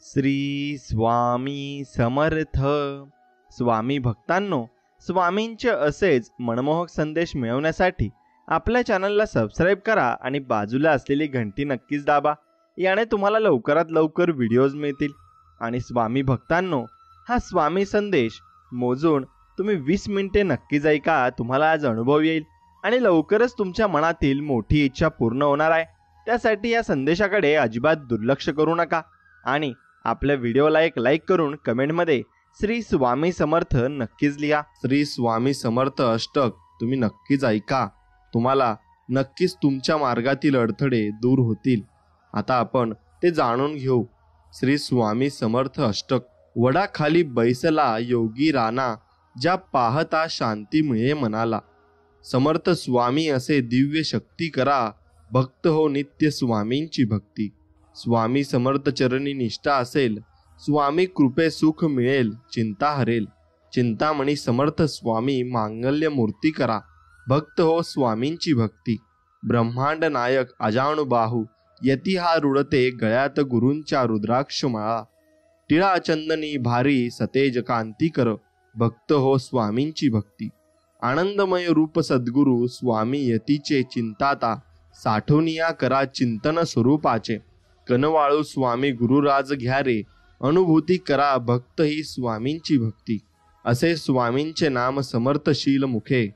श्री स्वामी समर्थ. स्वामी भक्तांनो, स्वामींचे असेच मनमोहक संदेश मिळवण्यासाठी आपल्या चॅनलला सबस्क्राईब करा आणि बाजूला असलेली घंटी नक्कीच दाबा. याने तुम्हाला लवकरात लवकर व्हिडिओज मिळतील. आणि स्वामी भक्तांनो, हा स्वामी संदेश मोजून तुम्ही 20 मिनिटे नक्कीच ऐका. तुम्हाला आज अनुभव येईल आणि लवकरच तुमच्या मनातील मोठी इच्छा पूर्ण होणार आहे. त्यासाठी या संदेशाकडे अजिबात दुर्लक्ष करू नका आणि आपल्या व्हिडिओला एक लाईक करून कमेंटमध्ये श्री स्वामी समर्थ नक्कीच लिहा. श्री स्वामी समर्थ अष्टक तुम्ही नक्कीच ऐका. तुम्हाला नक्कीच तुमच्या मार्गातील अडथळे दूर होतील. आता आपण ते जाणून घेऊ. श्री स्वामी समर्थ अष्टक. वडाखाली बैसला योगी राणा, ज्या पाहता शांती मिळे मनाला. समर्थ स्वामी असे दिव्य शक्ती करा, भक्त हो नित्य स्वामींची भक्ती. स्वामी समर्थ चरणी निष्ठा असेल, स्वामी कृपे सुख मिळेल, चिंता हरेल. चिंतामणी समर्थ स्वामी मांगल्य मूर्ती करा, भक्त हो स्वामींची भक्ती. ब्रह्मांड नायक अजानुबाहू, यती हा रुडते गळ्यात गुरूंच्या रुद्राक्ष माळा. टिळा चंदनी भारी सतेज कांती कर, भक्त हो स्वामींची भक्ती. आनंदमय रूप सद्गुरु स्वामी यतीचे चिंताता, साठवनिया करा चिंतन स्वरूपाचे. कनवाळू स्वामी गुरुराज घ्या रे, अनुभूती करा भक्त ही स्वामींची भक्ती. असे स्वामींचे नाम समर्थशील मुखे,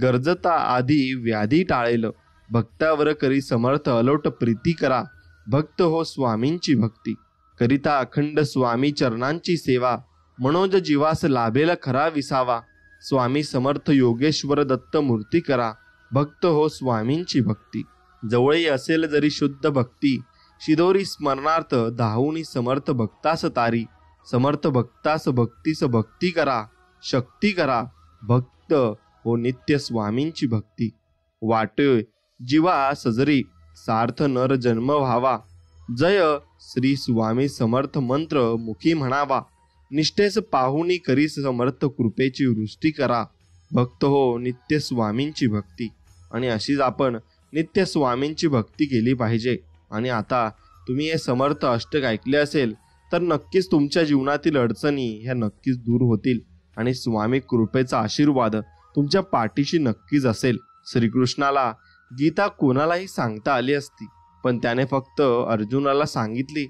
गरजता आधी व्याधी टाळेल. भक्तावर करी समर्थ अलोट प्रीती करा, भक्त हो स्वामींची भक्ती. करिता अखंड स्वामी चरणांची सेवा, मनोज जीवास लाभेल खरा विसावा. स्वामी समर्थ योगेश्वर दत्त मूर्ती करा, भक्त हो स्वामींची भक्ती. जवळी असेल जरी शुद्ध भक्ती, शिदोरी स्मरणार्थ धावूनी समर्थ भक्तास तारी. समर्थ भक्तास भक्तीस भक्ती करा, शक्ती करा, भक्त हो नित्य स्वामींची भक्ती. वाटे जीवा सजरी, सार्थ नर जन्म व्हावा. जय श्री स्वामी समर्थ मंत्र मुखी म्हणावा. निष्ठेस पाहुनी करी समर्थ कृपेची वृष्टी करा, भक्त हो नित्य स्वामींची भक्ती. आणि अशीच आपण नित्य स्वामींची भक्ती केली पाहिजे. आणि आता तुम्ही हे समर्थ अष्टक ऐकले असेल तर नक्कीच तुमच्या जीवनातील अडचणी ह्या नक्कीच दूर होतील आणि स्वामी कृपेचा आशीर्वाद तुमच्या पाठीशी नक्कीच असेल. श्रीकृष्णाला गीता कोणालाही सांगता आली असती, पण त्याने फक्त अर्जुनाला सांगितली,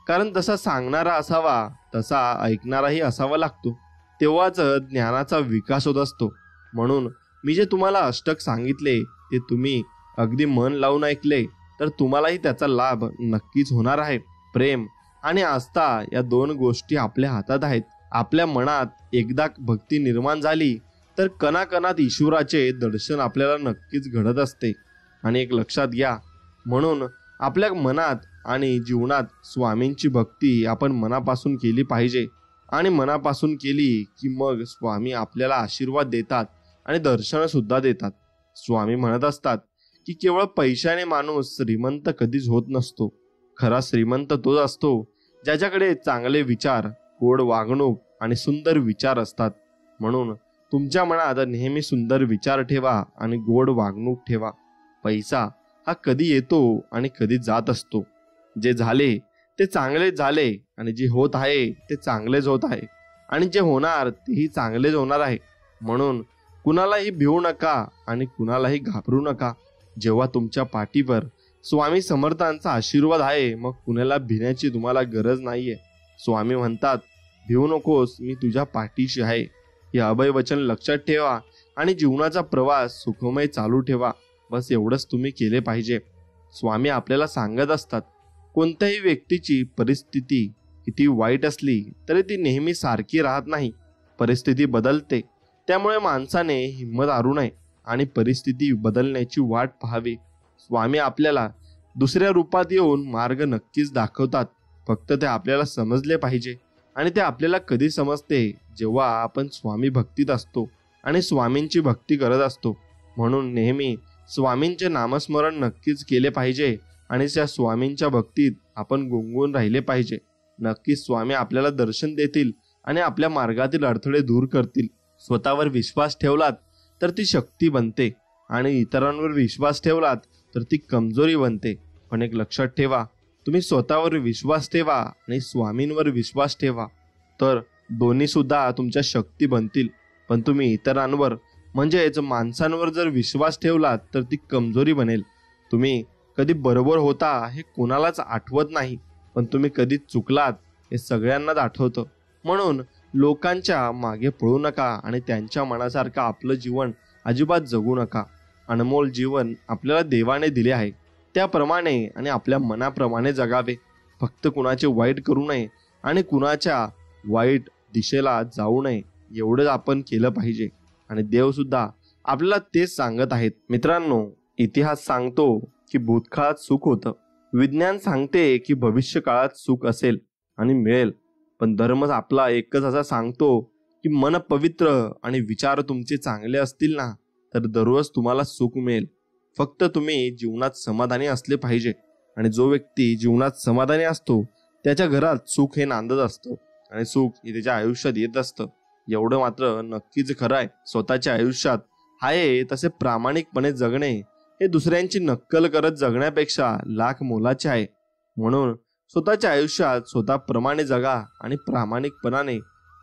कारण तसा सांगणारा असावा तसा ऐकणाराही असावा लागतो. तेव्हाच ज्ञानाचा विकास होत असतो. म्हणून मी जे तुम्हाला अष्टक सांगितले ते तुम्ही अगदी मन लावून ऐकले तर तुम्हालाही त्याचा लाभ नक्कीच होणार आहे. प्रेम आणि आस्था या दोन गोष्टी आपल्या हातात आहेत. आपल्या मनात एकदा भक्ती निर्माण झाली तर कणाकणात ईश्वराचे दर्शन आपल्याला नक्कीच घडत असते. आणि एक लक्षात घ्या, म्हणून आपल्या मनात आणि जीवनात स्वामींची भक्ती आपण मनापासून केली पाहिजे. आणि मनापासून केली की मग स्वामी आपल्याला आशीर्वाद देतात आणि दर्शन सुद्धा देतात. स्वामी म्हणत असतात की केवळ पैशाने माणूस श्रीमंत कधीच होत नसतो. खरा श्रीमंत तोच असतो ज्याच्याकडे चांगले विचार, गोड वागणूक आणि सुंदर विचार असतात. म्हणून तुमच्या मनात नेहमी सुंदर विचार ठेवा आणि गोड वागणूक ठेवा. पैसा हा कधी येतो आणि कधी जात असतो. जे झाले ते चांगलेच झाले आणि जे होत आहे ते चांगलेच होत आहे आणि जे होणार तेही चांगलेच होणार आहे. म्हणून कुणालाही भिवू नका आणि कुणालाही घाबरू नका. जेव्हा तुमच्या पाठीवर स्वामी समर्थांचा आशीर्वाद आहे मग कुणाला भिण्याची तुम्हाला गरज नाहीये. स्वामी म्हणतात, भिवू नकोस, मी तुझ्या पाठीशी आहे. हे अभय वचन लक्षात ठेवा आणि जीवनाचा प्रवास सुखमय चालू ठेवा. बस एवढंच तुम्ही केले पाहिजे. स्वामी आपल्याला सांगत असतात, कोणत्याही व्यक्तीची परिस्थिती किती वाईट असली तरी ती नेहमी सारखी राहत नाही. परिस्थिती बदलते. त्यामुळे माणसाने हिंमत हारू नये आणि परिस्थिती बदलण्याची वाट पाहावी. स्वामी आपल्याला दुसऱ्या रूपात येऊन मार्ग नक्कीच दाखवतात. फक्त ते आपल्याला समजले पाहिजे. आणि ते आपल्याला कधी समजते, जेव्हा आपण स्वामी भक्तीत असतो आणि स्वामींची भक्ती करत असतो. म्हणून नेहमी स्वामींचे नामस्मरण नक्कीच केले पाहिजे आणि त्या स्वामींच्या भक्तीत आपण गुंगून राहिले पाहिजे. नक्कीच स्वामी आपल्याला दर्शन देतील आणि आपल्या मार्गातील अडथळे दूर करतील. स्वतःवर विश्वास ठेवलात तर ती शक्ती बनते आणि इतरांवर विश्वास ठेवलात तर ती कमजोरी बनते. पण एक लक्षात ठेवा, तुम्ही स्वतःवर विश्वास ठेवा आणि स्वामींवर विश्वास ठेवा, तर दोन्ही सुद्धा तुमच्या शक्ती बनतील. पण तुम्ही इतरांवर म्हणजेच माणसांवर जर विश्वास ठेवलात तर ती कमजोरी बनेल. तुम्ही कधी बरोबर होता हे कोणालाच आठवत नाही, पण तुम्ही कधी चुकलात हे सगळ्यांनाच आठवतं. म्हणून लोकांच्या मागे पळू नका आणि त्यांच्या मनासारखं आपलं जीवन अजिबात जगू नका. अनमोल जीवन आपल्याला देवाने दिले आहे, त्याप्रमाणे आणि आपल्या मनाप्रमाणे जगावे. फक्त कुणाचे वाईट करू नये आणि कुणाच्या वाईट दिशेला जाऊ नये, एवढंच आपण केलं पाहिजे. आणि देव सुद्धा आपल्याला तेच सांगत आहेत. मित्रांनो, इतिहास सांगतो की भूतकाळात सुख होतं, विज्ञान सांगते की भविष्य काळात सुख असेल आणि मिळेल, पण धर्म आपला एकच असा सांगतो की मन पवित्र आणि विचार तुमचे चांगले असतील ना तर दररोज तुम्हाला सुख मिळेल. फक्त तुम्ही जीवनात समाधानी असले पाहिजे. आणि जो व्यक्ती जीवनात समाधानी असतो त्याच्या घरात सुख हे नांदत असतं आणि सुख हे त्याच्या आयुष्यात येत असतं. एवढं मात्र नक्कीच खरं आहे, स्वतःच्या आयुष्यात आहे तसे प्रामाणिकपणे जगणे हे दुसऱ्यांची नक्कल करत जगण्यापेक्षा लाख मोलाचे आहे. म्हणून स्वतःच्या आयुष्यात स्वतःप्रमाणे जगा आणि प्रामाणिकपणाने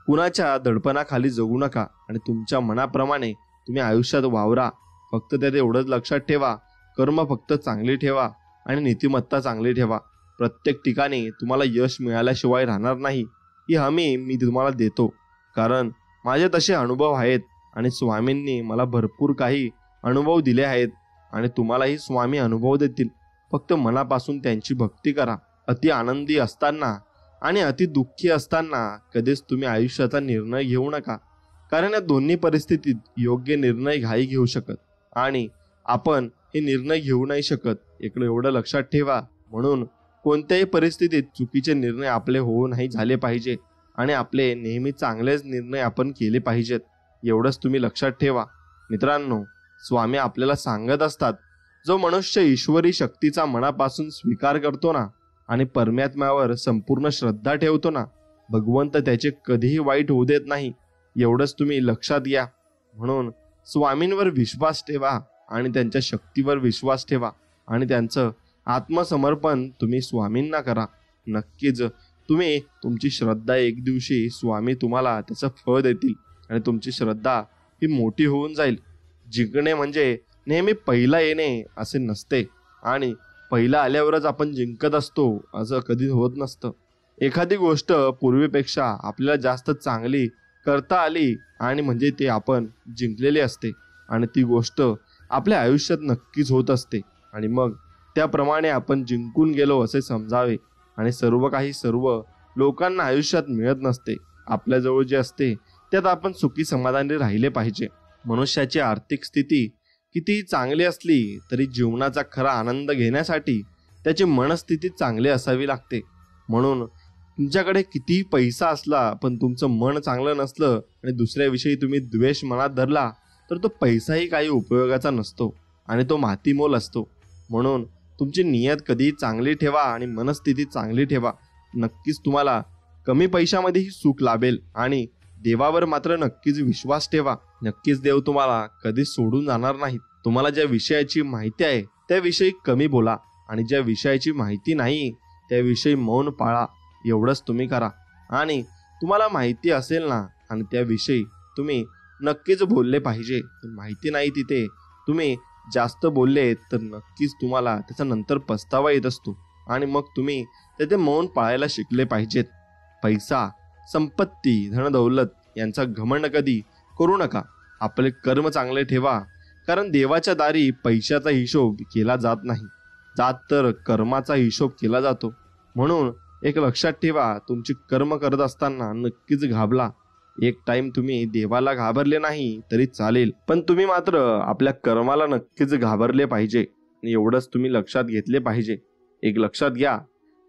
कुणाच्या दडपणाखाली जगू नका. आणि तुमच्या मनाप्रमाणे तुम्ही आयुष्यात वावरा. फक्त त्यात एवढंच लक्षात ठेवा, कर्म फक्त चांगली ठेवा आणि नीतिमत्ता चांगली ठेवा. प्रत्येक ठिकाणी तुम्हाला यश मिळाल्याशिवाय राहणार नाही ही हमी मी तुम्हाला देतो, कारण माझे तसे अनुभव आहेत आणि स्वामींनी मला भरपूर काही अनुभव दिले आहेत आणि तुम्हालाही स्वामी अनुभव देतील. फक्त मनापासून त्यांची भक्ती करा. अति आनंदी असताना आणि अति दुःखी असताना कधीच तुम्ही आयुष्याचा निर्णय घेऊ नका, कारण या दोन्ही परिस्थितीत योग्य निर्णय घाई घेऊ शकत आणि आपण हे निर्णय घेऊ नाही शकत. इकडे एवढं लक्षात ठेवा. म्हणून कोणत्याही परिस्थितीत चुकीचे निर्णय आपले होऊ नाही झाले पाहिजे आणि आपले नेहमी चांगलेच निर्णय आपण केले पाहिजेत. एवढंच तुम्ही लक्षात ठेवा. मित्रांनो, स्वामी आपल्याला सांगत असतात, जो मनुष्य ईश्वरी शक्तीचा मनापासून स्वीकार करतो ना आणि परमात्म्यावर संपूर्ण श्रद्धा ठेवतो ना, भगवंत त्याचे कधीही वाईट होऊ देत नाही. एवढंच तुम्ही लक्षात घ्या. म्हणून स्वामींवर विश्वास ठेवा आणि त्यांच्या शक्तीवर विश्वास ठेवा आणि त्यांचं आत्मसमर्पण तुम्ही स्वामींना करा. नक्कीच तुम्ही तुमची श्रद्धा एक दिवशी स्वामी तुम्हाला त्याचं फळ देतील आणि तुमची श्रद्धा ही मोठी होऊन जाईल. जिंकणे म्हणजे नेहमी पहिला येणे असे नसते आणि पहिला आल्यावरच आपण जिंकत असतो असं कधी होत नसतं. एखादी गोष्ट पूर्वीपेक्षा आपल्याला जास्त चांगली करता आली आणि म्हणजे ते आपण जिंकलेले असते आणि ती गोष्ट आपल्या आयुष्यात नक्कीच होत असते आणि मग त्याप्रमाणे आपण जिंकून गेलो असे समजावे. आणि सर्व लोकांना आयुष्यात मिळत नसते. आपल्याजवळ जे असते त्यात आपण सुखी समाधानी राहिले पाहिजे. मनुष्याची आर्थिक स्थिती कितीही चांगली असली तरी जीवनाचा खरा आनंद घेण्यासाठी त्याची मनस्थिती चांगली असावी लागते. म्हणून तुमच्याकडे कितीही पैसा असला पण तुमचं मन चांगलं नसलं आणि दुसऱ्याविषयी तुम्ही द्वेष मनात धरला तर तो पैसाही काही उपयोगाचा नसतो आणि तो मातीमोल असतो. म्हणून तुमची नियत कधीही चांगली ठेवा आणि मनस्थिती चांगली ठेवा. नक्कीच तुम्हाला कमी पैशामध्येही सुख लाभेल आणि देवावर मात्र नक्कीच विश्वास ठेवा. नक्कीच देव तुम्हाला कधीच सोडून जाणार नाही. तुम्हाला ज्या विषयाची माहिती आहे त्याविषयी कमी बोला आणि ज्या विषयाची माहिती नाही त्याविषयी मौन पाळा. एवढंच तुम्ही करा. आणि तुम्हाला माहिती असेल ना आणि त्याविषयी तुम्ही नक्कीच बोलले पाहिजे. माहिती नाही तिथे तुम्ही जास्त बोलले तर नक्कीच तुम्हाला त्याचा नंतर पस्तावा येत असतो आणि मग तुम्ही त्याचे मौन पाळायला शिकले पाहिजेत. पैसा, संपत्ती, धनदौलत यांचा घमंड कधी करू नका. आपले कर्म चांगले ठेवा, कारण देवाच्या दारी पैशाचा हिशोब केला जात नाही, जात तर कर्माचा हिशोब केला जातो. म्हणून एक लक्षात ठेवा, तुमची कर्म करत असताना नक्कीच घाबला. एक टाइम तुम्ही देवाला घाबरले नाही तरी चालेल, पण तुम्ही मात्र आपल्या कर्माला नक्कीच घाबरले पाहिजे. आणि एवढंच तुम्ही लक्षात घेतले पाहिजे. एक लक्षात घ्या,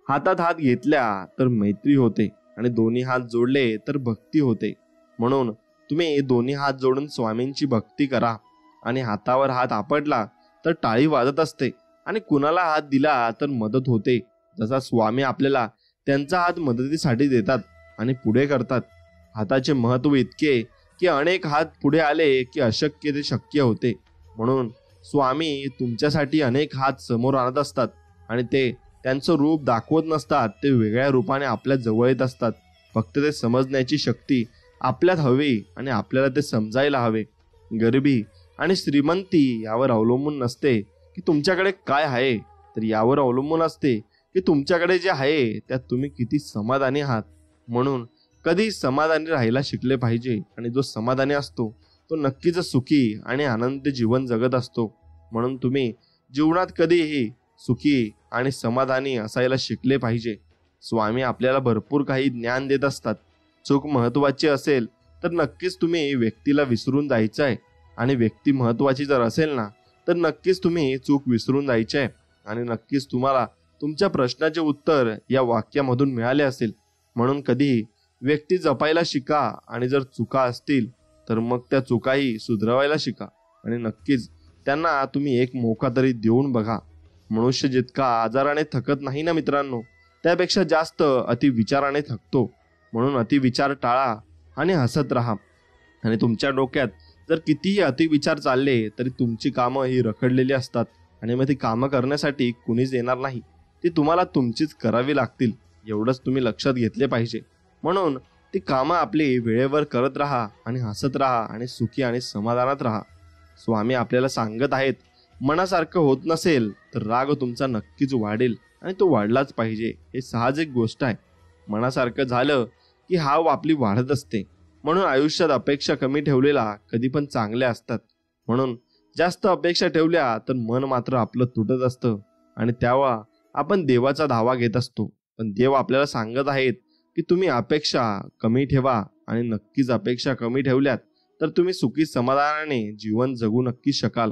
हातात हात घेतल्या तर मैत्री होते आणि दोन्ही हात जोडले तर भक्ती होते. म्हणून तुम्ही दोन्ही हात जोडून स्वामींची भक्ती करा. आणि हातावर हात आपटला तर टाळी वाजत असते आणि कुणाला हात दिला तर मदत होते. जसा स्वामी आपल्याला त्यांचा हात मदतीसाठी देतात आणि पुढे करतात. हाताचे महत्त्व इतके की अनेक हात पुढे आले की अशक्य ते शक्य होते. म्हणून स्वामी तुमच्यासाठी अनेक हात समोर आणत असतात आणि ते त्यांचं रूप दाखवत नसतात, ते वेगळ्या रूपाने आपल्या जवळ येत असतात. फक्त ते समजण्याची शक्ती आपल्यात हवी आणि आपल्याला ते समजायला हवे. गरिबी आणि श्रीमंती यावर अवलंबून नसते की तुमच्याकडे काय आहे, तर यावर अवलंबून असते की तुमच्याकडे जे आहे त्यात तुम्ही किती समाधानी आहात. म्हणून कधी समाधानी राहायला शिकले पाहिजे, आणि जो समाधानी असतो तो नक्कीच सुखी आणि आनंदी जीवन जगत असतो. म्हणून तुम्ही जीवनात कधीही सुखी आणि समाधानी असायला शिकले पाहिजे. स्वामी आपल्याला भरपूर काही ज्ञान देत असतात. चूक महत्वाची असेल तर नक्कीच तुम्ही व्यक्तीला विसरून जायचं आहे, आणि व्यक्ती महत्वाची जर असेल ना तर नक्कीच तुम्ही चूक विसरून जायचे आहे. आणि नक्कीच तुम्हाला तुमच्या प्रश्नाचे उत्तर या वाक्यामधून मिळाले असेल. म्हणून कधीही व्यक्ती जपायला शिका, आणि जर चुका असतील तर मग त्या चुकाही सुधरवायला शिका, आणि नक्कीच त्यांना तुम्ही एक मौका तरी देऊन बघा. मनुष्य जितका आजाराने थकत नाही ना मित्रांनो, त्यापेक्षा जास्त अतिविचाराने थकतो. म्हणून अतिविचार टाळा आणि हसत राहा. आणि तुमच्या डोक्यात जर कितीही अतिविचार चालले तरी तुमची कामं ही रखडलेली असतात, आणि मग ती कामं करण्यासाठी कुणीच येणार नाही. ती तुम्हाला तुमचीच करावी लागतील, एवढंच तुम्ही लक्षात घेतले पाहिजे. म्हणून ती कामं आपली वेळेवर करत राहा, आणि हसत राहा, आणि सुखी आणि समाधानात राहा. स्वामी आपल्याला सांगत आहेत, मनासारखं होत नसेल तर राग तुमचा नक्कीच वाढेल, आणि तो वाढलाच पाहिजे. हे साहजिक गोष्ट आहे. मनासारखं झालं की हाव आपली वाढत असते. म्हणून आयुष्यात अपेक्षा कमी ठेवलेला कधी पण चांगल्या असतात. म्हणून जास्त अपेक्षा ठेवल्या तर मन मात्र आपलं तुटत असतं, आणि तेव्हा आपण देवाचा धावा घेत असतो. पण देव आपल्याला सांगत आहेत की तुम्ही अपेक्षा कमी ठेवा, आणि नक्कीच अपेक्षा कमी ठेवल्यात तर तुम्ही सुखी समाधानाने जीवन जगू नक्की शकाल.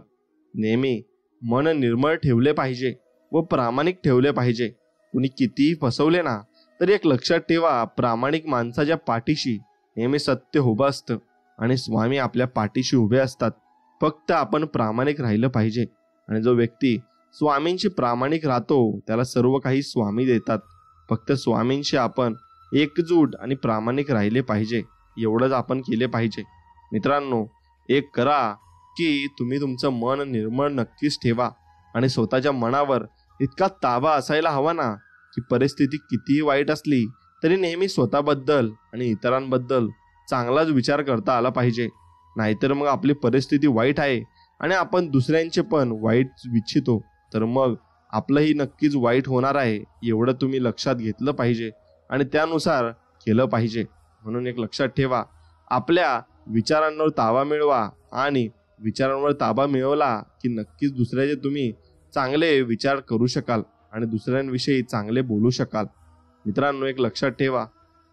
नेहमी मन निर्मळ ठेवले पाहिजे व प्रामाणिक ठेवले पाहिजे. कुणी कितीही फसवले ना तरी एक लक्षात ठेवा, प्रामाणिक माणसाच्या पाठीशी नेहमी सत्य उभं असतं, आणि स्वामी आपल्या पाठीशी उभे असतात. फक्त आपण प्रामाणिक राहिलं पाहिजे. आणि जो व्यक्ती स्वामींशी प्रामाणिक राहतो त्याला सर्व काही स्वामी देतात. फक्त स्वामींशी आपण एकजूट आणि प्रामाणिक राहिले पाहिजे, एवढंच आपण केले पाहिजे. मित्रांनो, एक करा की तुम्ही तुमचं मन निर्मळ नक्कीच ठेवा, आणि स्वतःच्या मनावर इतका ताबा असायला हवा ना की परिस्थिती कितीही वाईट असली तरी नेहमी स्वतःबद्दल आणि इतरांबद्दल चांगलाच विचार करता आला पाहिजे. नाहीतर मग आपली परिस्थिती वाईट आहे आणि आपण दुसऱ्यांचे पण वाईट इच्छितो, तर मग आपलंही नक्कीच वाईट होणार आहे. एवढं तुम्ही लक्षात घेतलं पाहिजे आणि त्यानुसार केलं पाहिजे. म्हणून एक लक्षात ठेवा, आपल्या विचारांवर ताबा मिळवा, आणि विचारांवर ताबा मिळवला की नक्कीच दुसऱ्याचे तुम्ही चांगले विचार करू शकाल आणि दुसऱ्यांविषयी चांगले बोलू शकाल. मित्रांनो, एक लक्षात ठेवा,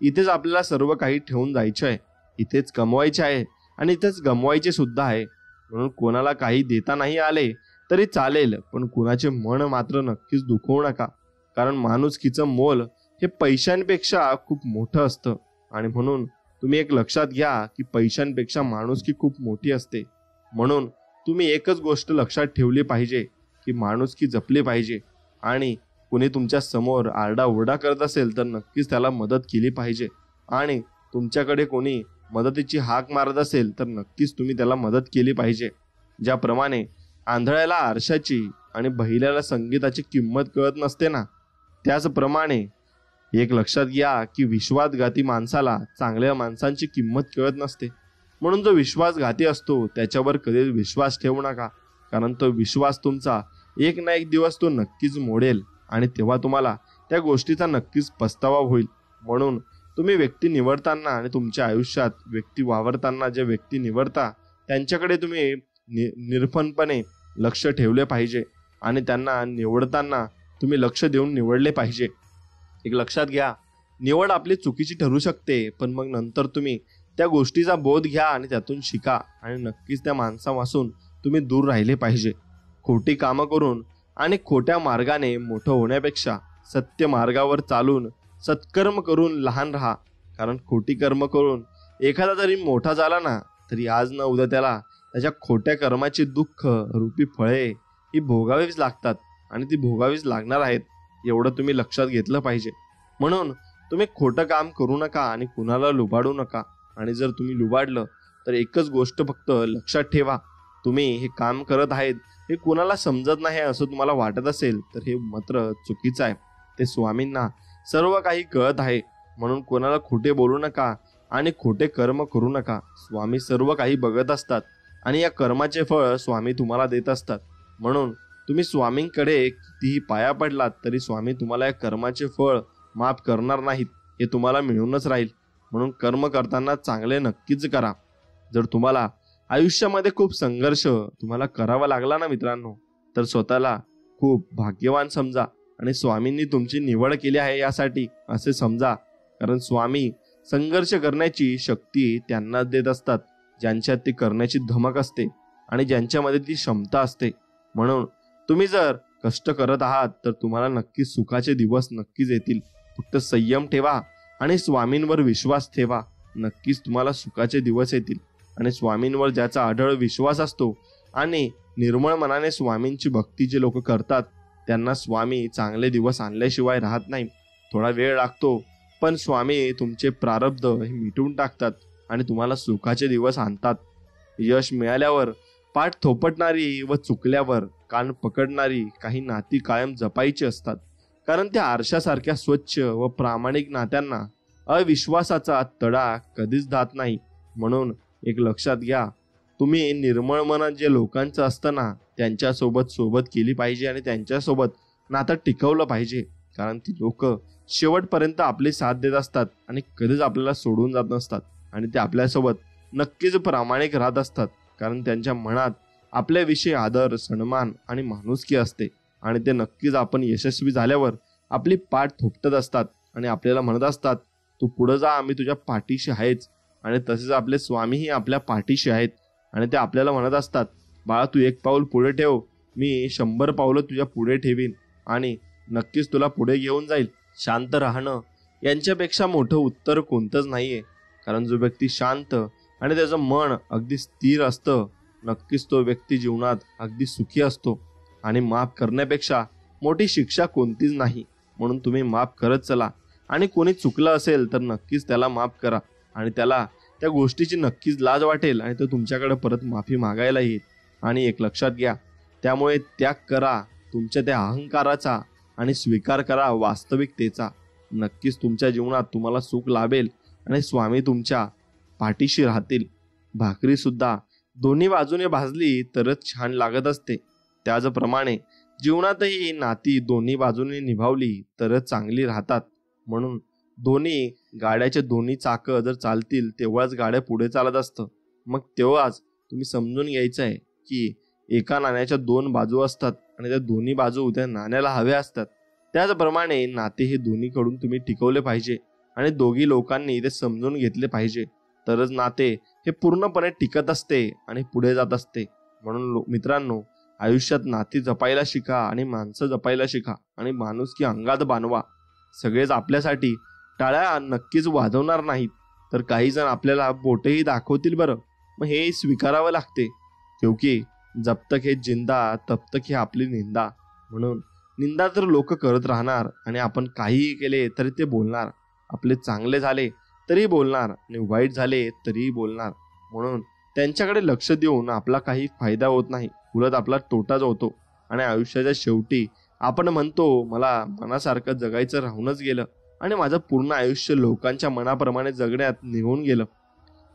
इथेच आपल्याला सर्व काही ठेवून जायचे आहे, इथेच कमवायचे आहे आणि इथेच गमवायचे सुद्धा आहे. म्हणून कोणाला काही देता नाही आले तरी चालेल, पण कुणाचे मन मात्र नक्कीच दुखवू नका. कारण माणुसकीचं मोल हे पैशांपेक्षा खूप मोठं असतं. आणि म्हणून तुम्ही एक लक्षात घ्या की पैशांपेक्षा माणुसकी खूप मोठी असते. म्हणून तुम्ही एकच गोष्ट लक्षात ठेवली पाहिजे की माणुसकी जपली पाहिजे. आणि कुणी तुमच्या समोर आरडाओरडा करत असेल तर नक्कीच त्याला मदत केली पाहिजे. आणि तुमच्याकडे कोणी मदतीची हाक मारत असेल तर नक्कीच तुम्ही त्याला मदत केली पाहिजे. ज्याप्रमाणे आंधळ्याला आरशाची आणि बहिऱ्याला संगीताची किंमत कळत नसते ना, त्याचप्रमाणे एक लक्षात घ्या की विश्वासघाती माणसाला चांगल्या माणसांची किंमत कळत नसते. म्हणून जो विश्वासघाती असतो त्याच्यावर कधीच विश्वास ठेवू नका, कारण तो विश्वास तुमचा एक ना एक दिवस तो नक्कीच मोडेल, आणि तेव्हा तुम्हाला त्या गोष्टीचा नक्कीच पस्तावा होईल. म्हणून तुम्ही व्यक्ती निवडताना आणि तुमच्या आयुष्यात व्यक्ती वावरताना जे व्यक्ती निवडता त्यांच्याकडे तुम्ही निर्भयपणे लक्ष ठेवले पाहिजे, आणि त्यांना निवडताना तुम्ही लक्ष देऊन निवडले पाहिजे. एक लक्षात घ्या, निवड आपली चुकीची ठरू शकते, पण मग नंतर तुम्ही त्या गोष्टीचा बोध घ्या आणि त्यातून शिका, आणि नक्कीच त्या माणसापासून तुम्ही दूर राहिले पाहिजे. खोटी कामं करून आणि खोट्या मार्गाने मोठं होण्यापेक्षा सत्य मार्गावर चालून सत्कर्म करून लहान राहा. कारण खोटी कर्म करून एखादा जरी मोठा झाला ना तरी आज न उद्या त्याला त्याच्या खोट्या कर्माची दुःख रूपी फळे ही भोगावीच लागतात, आणि ती भोगावीच लागणार आहेत. एवढं तुम्ही लक्षात घेतलं पाहिजे. म्हणून तुम्ही खोटं काम करू नका आणि कुणाला लुबाडू नका. आणि जर तुम्ही लुबाडलं तर एकच गोष्ट फक्त लक्षात ठेवा, तुम्ही हे काम करत आहेत हे कुणाला समजत नाही असं तुम्हाला वाटत असेल तर हे मात्र चुकीचं आहे. ते स्वामींना सर्व काही कळत आहे, म्हणून कोणाला खोटे बोलू नका आणि खोटे कर्म करू नका. स्वामी सर्व काही बघत असतात आणि या कर्माचे फळ स्वामी तुम्हाला देत असतात. म्हणून तुम्ही स्वामींकडे कितीही पाया पडलात तरी स्वामी तुम्हाला या कर्माचे फळ माफ करणार नाहीत, हे तुम्हाला मिळूनच राहील. म्हणून कर्म करताना चांगले नक्कीच करा. जर तुम्हाला आयुष्यामध्ये खूप संघर्ष तुम्हाला करावा लागला ना मित्रांनो, तर स्वतःला खूप भाग्यवान समजा आणि स्वामींनी तुमची निवड केली आहे यासाठी असे समजा. कारण स्वामी संघर्ष करण्याची शक्ती त्यांनाच देत असतात ज्यांच्यात ती करण्याची धमक असते आणि ज्यांच्यामध्ये ती क्षमता असते. म्हणून तुम्ही जर कष्ट करत आहात तर तुम्हाला नक्कीच सुखाचे दिवस नक्कीच येतील. फक्त संयम ठेवा आणि स्वामींवर विश्वास ठेवा. नक्कीच तुम्हाला सुखाचे दिवस येतील. आणि स्वामींवर ज्याचा अढळ विश्वास असतो आणि निर्मळ मनाने स्वामींची भक्ती जे लोक करतात त्यांना स्वामी चांगले दिवस आणल्याशिवाय राहत नाही. थोडा वेळ लागतो, पण स्वामी तुमचे प्रारब्ध हे मिटवून टाकतात आणि तुम्हाला सुखाचे दिवस आणतात. यश मिळाल्यावर पाठ थोपटणारी व चुकल्यावर कान पकडणारी काही नाती कायम जपायची असतात. कारण त्या आरशासारख्या स्वच्छ व प्रामाणिक नात्यांना अविश्वासाचा तडा कधीच जात नाही. म्हणून एक लक्षात घ्या, तुम्ही निर्मळ मन जे लोकांचं असतं ना त्यांच्यासोबत सोबत केली पाहिजे आणि त्यांच्यासोबत नातं टिकवलं पाहिजे. कारण ती लोक शेवटपर्यंत आपली साथ देत असतात आणि कधीच आपल्याला सोडून जात नसतात आणि ते आपल्यासोबत नक्कीच प्रामाणिक राहत असतात. कारण त्यांच्या मनात आपल्याविषयी आदर, सन्मान आणि माणुसकी असते आणि ते नक्कीच आपण यशस्वी झाल्यावर आपली पाठ थोपटत असतात आणि आपल्याला म्हणत असतात, तू पुढे जा, आम्ही तुझ्या पाठीशी आहेच. आणि तसेच आपले स्वामीही आपल्या पाठीशी आहेत आणि ते आपल्याला म्हणत असतात, बाळा तू 1 पाऊल पुढे ठेव, मी 100 पावलं तुझ्या पुढे ठेवीन आणि नक्कीच तुला पुढे घेऊन जाईल. शांत राहणं यांच्यापेक्षा मोठं उत्तर कोणतंच नाहीये. कारण जो व्यक्ती शांत आणि त्याचं मन अगदी स्थिर असतं नक्कीच तो व्यक्ती जीवनात अगदी सुखी असतो. आणि माफ करण्यापेक्षा मोठी शिक्षा कोणतीच नाही. म्हणून तुम्ही माफ करत चला आणि कोणी चुकलं असेल तर नक्कीच त्याला माफ करा आणि त्याला त्या गोष्टीची नक्कीच लाज वाटेल आणि तो तुमच्याकडे परत माफी मागायला येईल. आणि एक लक्षात घ्या, त्यामुळे त्याग करा तुमच्या त्या अहंकाराचा आणि स्वीकार करा वास्तविकतेचा. नक्कीच तुमच्या जीवनात तुम्हाला सुख लाभेल आणि स्वामी तुमच्या पाठीशी राहतील. भाकरी सुद्धा दोन्ही बाजूने भाजली तरच छान लागत असते. त्याचप्रमाणे जीवनातही नाती दोन्ही बाजूने निभावली तरच चांगली राहतात. म्हणून दोन्ही गाड्याचे दोन्ही चाकं जर चालतील तेव्हाच गाड्या पुढे चालत असतं. मग तेव्हाच तुम्ही समजून घ्यायचं आहे की एका नाण्याच्या 2 बाजू असतात आणि त्या दोन्ही बाजू त्या नाण्याला हव्या असतात. त्याचप्रमाणे नाते हे दोन्हीकडून तुम्ही टिकवले पाहिजे आणि दोघी लोकांनी ते समजून घेतले पाहिजे. तरच नाते हे पूर्णपणे टिकत असते आणि पुढे जात असते. म्हणून मित्रांनो, आयुष्यात नाती जपायला शिका आणि माणसं जपायला शिका आणि माणुसकी अंगात बांधवा. सगळेच आपल्यासाठी टाळ्या नक्कीच वाजवणार नाहीत, तर काही जण आपल्याला बोटेही दाखवतील बरं. मग हे स्वीकारावं लागते, क्योंकि जब तक हे जिंदा तब तक हे आपली निंदा. म्हणून निंदा तर लोक करत राहणार आणि आपण काहीही केले तरी ते बोलणार. आपले चांगले झाले तरी बोलणार आणि वाईट झाले तरीही बोलणार. म्हणून त्यांच्याकडे लक्ष देऊन आपला काही फायदा होत नाही, उलट आपला तोटाच होतो. आणि आयुष्याच्या शेवटी आपण म्हणतो, मला मनासारखं जगायचं राहूनच गेलं आणि माझं पूर्ण आयुष्य लोकांच्या मनाप्रमाणे जगण्यात निघून गेलं.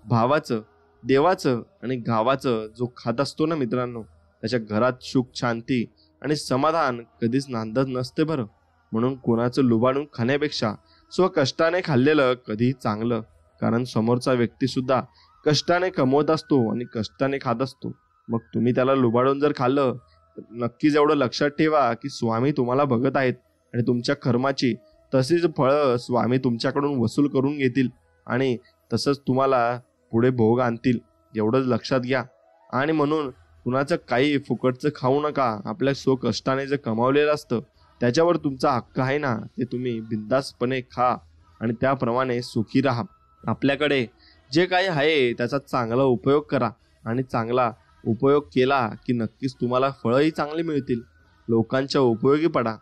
भावाचं, देवाचं आणि गावाचं जो खात असतो ना मित्रांनो, त्याच्या घरात सुख, शांती आणि समाधान कधीच नांदत नसते बरं. म्हणून कोणाचं लुबाडून खाण्यापेक्षा स्वकष्टाने खाल्लेलं कधीही चांगलं. कारण समोरचा व्यक्ती सुद्धा कष्टाने कमवत असतो आणि कष्टाने खात असतो. मग तुम्ही त्याला लुबाडून जर खाल्लं तर नक्कीच एवढं लक्षात ठेवा की स्वामी तुम्हाला बघत आहेत आणि तुमच्या कर्माची तशीच फळं स्वामी तुमच्याकडून वसूल करून घेतील आणि तसंच तुम्हाला पुढे भोग आणतील. एवढंच लक्षात घ्या. आणि म्हणून कुणाचं काही फुकटचं खाऊ नका. आपल्या स्वकष्टाने जे कमावलेलं असतं त्याच्यावर तुमचा हक्क आहे ना, ते तुम्ही बिंदासपणे खा आणि त्याप्रमाणे सुखी राहा. आपल्याकडे जे काही आहे त्याचा चांगला उपयोग करा आणि चांगला उपयोग केला की नक्कीच तुम्हाला फळंही चांगली मिळतील. लोकांच्या उपयोगी पडा.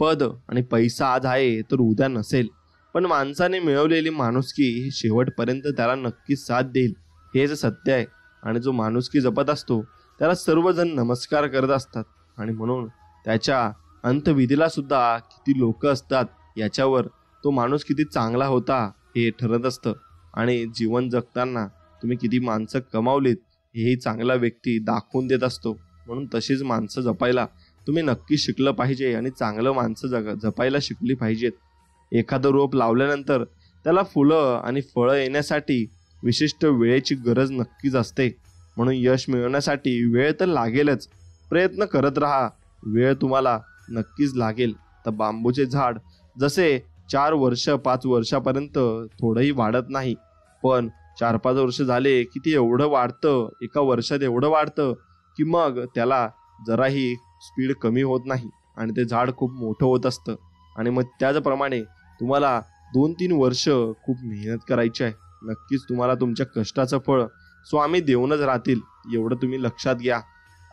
पद आणि पैसा आज आहे तर उद्या नसेल, पण माणसाने मिळवलेली माणुसकी ही शेवटपर्यंत त्याला नक्कीच साथ देईल. हेच सत्य आहे. आणि जो माणुसकी जपत असतो त्याला सर्वजण नमस्कार करत असतात आणि म्हणून त्याच्या अंतविधीला सुद्धा किती लोक असतात याच्यावर तो माणूस किती चांगला होता हे ठरत असतं. आणि जीवन जगताना तुम्ही किती माणसं कमावलीत हेही चांगला व्यक्ती दाखवून देत असतो. म्हणून तशीच माणसं जपायला तुम्ही नक्की शिकलं पाहिजे आणि चांगलं माणसं जपायला शिकली पाहिजेत. एखादं रोप लावल्यानंतर त्याला फुलं आणि फळं येण्यासाठी विशिष्ट वेळेची गरज नक्कीच असते. म्हणून यश मिळवण्यासाठी वेळ तर लागेलच. प्रयत्न करत राहा, वेळ तुम्हाला नक्कीच लागेल. तर बांबूचे झाड जसे 4 वर्ष 5 वर्षापर्यंत थोडंही वाढत नाही, पण 4-5 वर्ष झाले की ते एवढं वाढतं, एका वर्षात एवढं वाढतं की मग त्याला जराही स्पीड कमी होत नाही आणि ते झाड खूप मोठं होत असतं. आणि मग त्याचप्रमाणे तुम्हाला 2-3 वर्ष खूप मेहनत करायची आहे. नक्कीच तुम्हाला तुमच्या कष्टाचं फळ स्वामी देऊनच राहतील, एवढं तुम्ही लक्षात घ्या.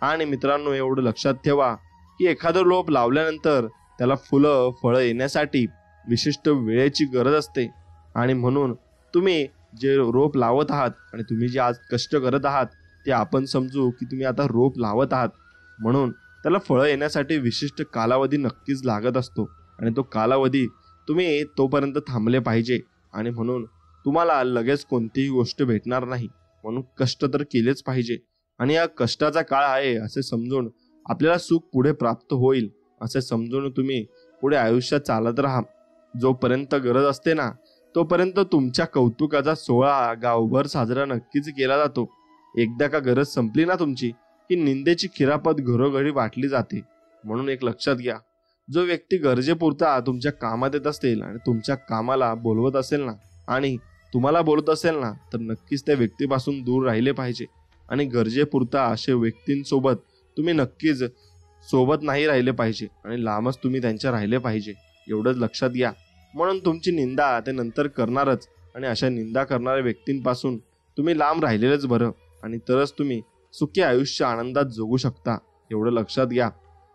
आणि मित्रांनो, एवढं लक्षात ठेवा की एखादं रोप लावल्यानंतर त्याला फुलं फळं येण्यासाठी विशिष्ट वेळेची गरज असते. आणि म्हणून तुम्ही जे रोप लावत आहात आणि तुम्ही जे आज कष्ट करत आहात ते आपण समजू की तुम्ही आता रोप लावत आहात, म्हणून त्याला फळं येण्यासाठी विशिष्ट कालावधी नक्कीच लागत असतो. आणि तो कालावधी तुम्ही तोपर्यंत थांबले पाहिजे. आणि म्हणून तुम्हाला लगेच कोणतीही गोष्ट भेटणार नाही, म्हणून कष्ट तर केलेच पाहिजे. आणि या कष्टाचा काळ आहे असे समजून आपल्याला सुख पुढे प्राप्त होईल असे समजून तुम्ही पुढे आयुष्यात चालत राहा. जोपर्यंत गरज असते ना तोपर्यंत तुमच्या कौतुकाचा सोहळा गावभर साजरा नक्कीच केला जातो. एकदा का गरज संपली ना तुमची की निंदेची खिरापत घरोघरी वाटली जाते. म्हणून एक लक्षात घ्या, जो व्यक्ती गरजेपुरता तुमच्या कामात येत असेल आणि तुमच्या कामाला बोलवत असेल ना आणि तुम्हाला बोलत असेल ना तर नक्कीच त्या व्यक्तीपासून दूर राहिले पाहिजे. आणि गरजेपुरता अशा व्यक्तींसोबत तुम्ही नक्कीच सोबत नाही राहिले पाहिजे आणि लांबच तुम्ही त्यांच्या राहिले पाहिजे, एवढंच लक्षात घ्या. म्हणून तुमची निंदा ते नंतर करणारच आणि अशा निंदा करणाऱ्या व्यक्तींपासून तुम्ही लांब राहिलेलंच बरं. आणि तरच तुम्ही सुखी आयुष्य आनंदात जगू शकता, एवढं लक्षात घ्या.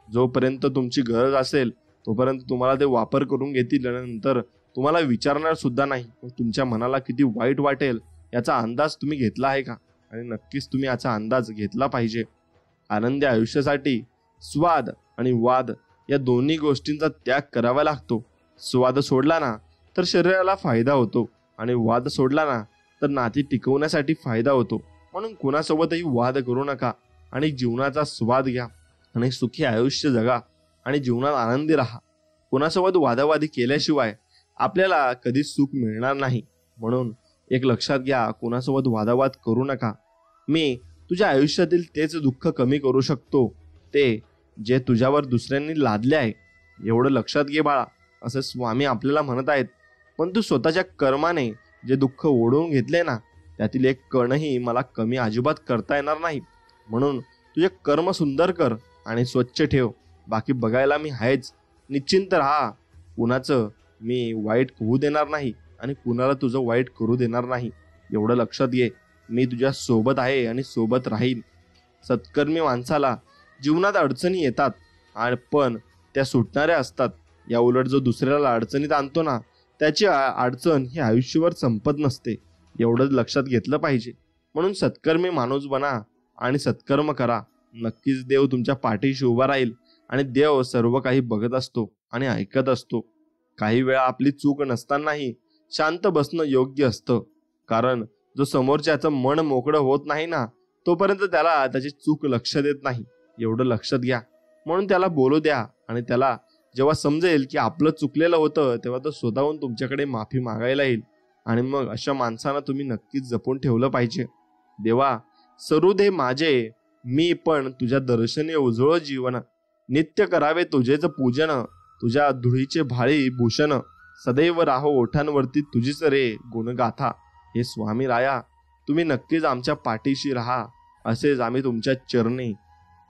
जोपर्यंत तुमची गरज असेल तोपर्यंत तुम्हाला ते वापर करून घेतील आणि नंतर तुम्हाला विचारणार सुद्धा नाही. तुमच्या मनाला किती वाईट वाटेल याचा अंदाज तुम्ही घेतला आहे का? आणि नक्कीच तुम्ही याचा अंदाज घेतला पाहिजे. आनंदी आयुष्यासाठी स्वाद आणि वाद या दोन्ही गोष्टींचा त्याग करावा लागतो. स्वाद सोडला ना तर शरीराला फायदा होतो आणि वाद सोडला ना तर नाती टिकवण्यासाठी फायदा होतो. म्हणून कुणासोबतही वाद करू नका आणि जीवनाचा स्वाद घ्या आणि सुखी आयुष्य जगा आणि जीवनात आनंदी राहा. कुणासोबत वादावादी केल्याशिवाय आपल्याला कधी सुख मिळणार नाही. म्हणून एक लक्षात घ्या, कुणासोबत वादावाद करू नका. मी तुझ्या आयुष्यातील तेच दुःख कमी करू शकतो ते जे तुझ्यावर दुसऱ्यांनी लादले आहे, एवढं लक्षात घे बाळा, असं स्वामी आपल्याला म्हणत आहेत. पण तू स्वतःच्या कर्माने जे दुःख ओढवून घेतले ना त्यातील एक कणही मला कमी अजिबात करता येणार नाही. म्हणून तुझे कर्म सुंदर कर आणि स्वच्छ ठेव. बाकी बघायला मी आहेच. निश्चिंत राहा, कुणाचं मी वाईट होऊ देणार नाही आणि कुणाला तुझं वाईट करू देणार नाही, एवढं लक्षात घे. मी तुझ्या सोबत आहे आणि सोबत राहील. सत्कर्मी माणसाला जीवनात अडचणी येतात आणि पण त्या सुटणाऱ्या असतात. या उलट जो दुसऱ्याला अडचणीत आणतो ना त्याची अडचण ही आयुष्यभर संपत नसते, एवढंच लक्षात घेतलं पाहिजे. म्हणून सत्कर्मी माणूस बना आणि सत्कर्म करा. नक्कीच देव तुमच्या पाठीशी उभा राहील आणि देव सर्व काही बघत असतो आणि ऐकत असतो. काही वेळा आपली चूक नसतानाही शांत बसणं योग्य असतं, कारण जो समोरच्याचं मन मोकळं होत नाही ना तोपर्यंत त्याला त्याची चूक लक्ष देत नाही, एवढं लक्षात घ्या. म्हणून त्याला बोलू द्या आणि त्याला जेव्हा समजेल की आपलं चुकलेलं होतं तेव्हा तो स्वतःहून तुमच्याकडे माफी मागायला येईल. आणि मग अशा माणसांना तुम्ही नक्कीच जपून ठेवलं पाहिजे. देवा सरू दे माझे मी पण तुझ्या दर्शनी उजळ जीवन, नित्य करावे तुझेच पूजन, तुझ्या धुळीचे भाळी भूषण, सदैव राहो ओठांवरती तुझीच रे गुणगाथा. हे स्वामी राया तुम्ही नक्कीच आमच्या पाठीशी राहा, असेच आम्ही तुमच्या चरणी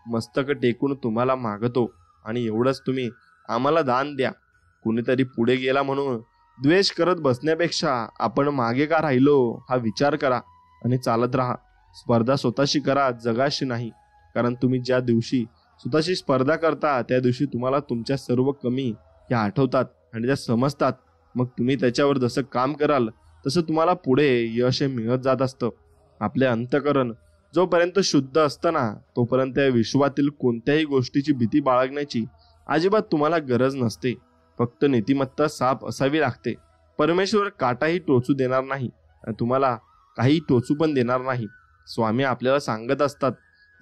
मस्तक टेकून तुम्हाला मागतो. आणि एवढंच तुम्ही आम्हाला दान द्या. कुणीतरी पुढे गेला म्हणून द्वेष करत बसण्यापेक्षा आपण मागे का राहिलो हा विचार करा आणि चालत राहा. स्पर्धा स्वतःशी करा, जगाशी नाही. कारण तुम्ही ज्या दिवशी स्वतःशी स्पर्धा करता त्या दिवशी तुम्हाला तुमच्या सर्व कमी ह्या आठवतात आणि त्या समजतात. मग तुम्ही त्याच्यावर जसं काम कराल तसं तुम्हाला पुढे यश हे मिळत जात असतं. आपले अंतःकरण जोपर्यंत शुद्ध असतं ना तोपर्यंत या विश्वातील कोणत्याही गोष्टीची भीती बाळगण्याची अजिबात तुम्हाला गरज नसते. फक्त नीतिमत्ता साफ असावी लागते. परमेश्वर काटाही टोचू देणार नाही आणि तुम्हाला काही टोचू पण देणार नाही. स्वामी आपल्याला सांगत असतात,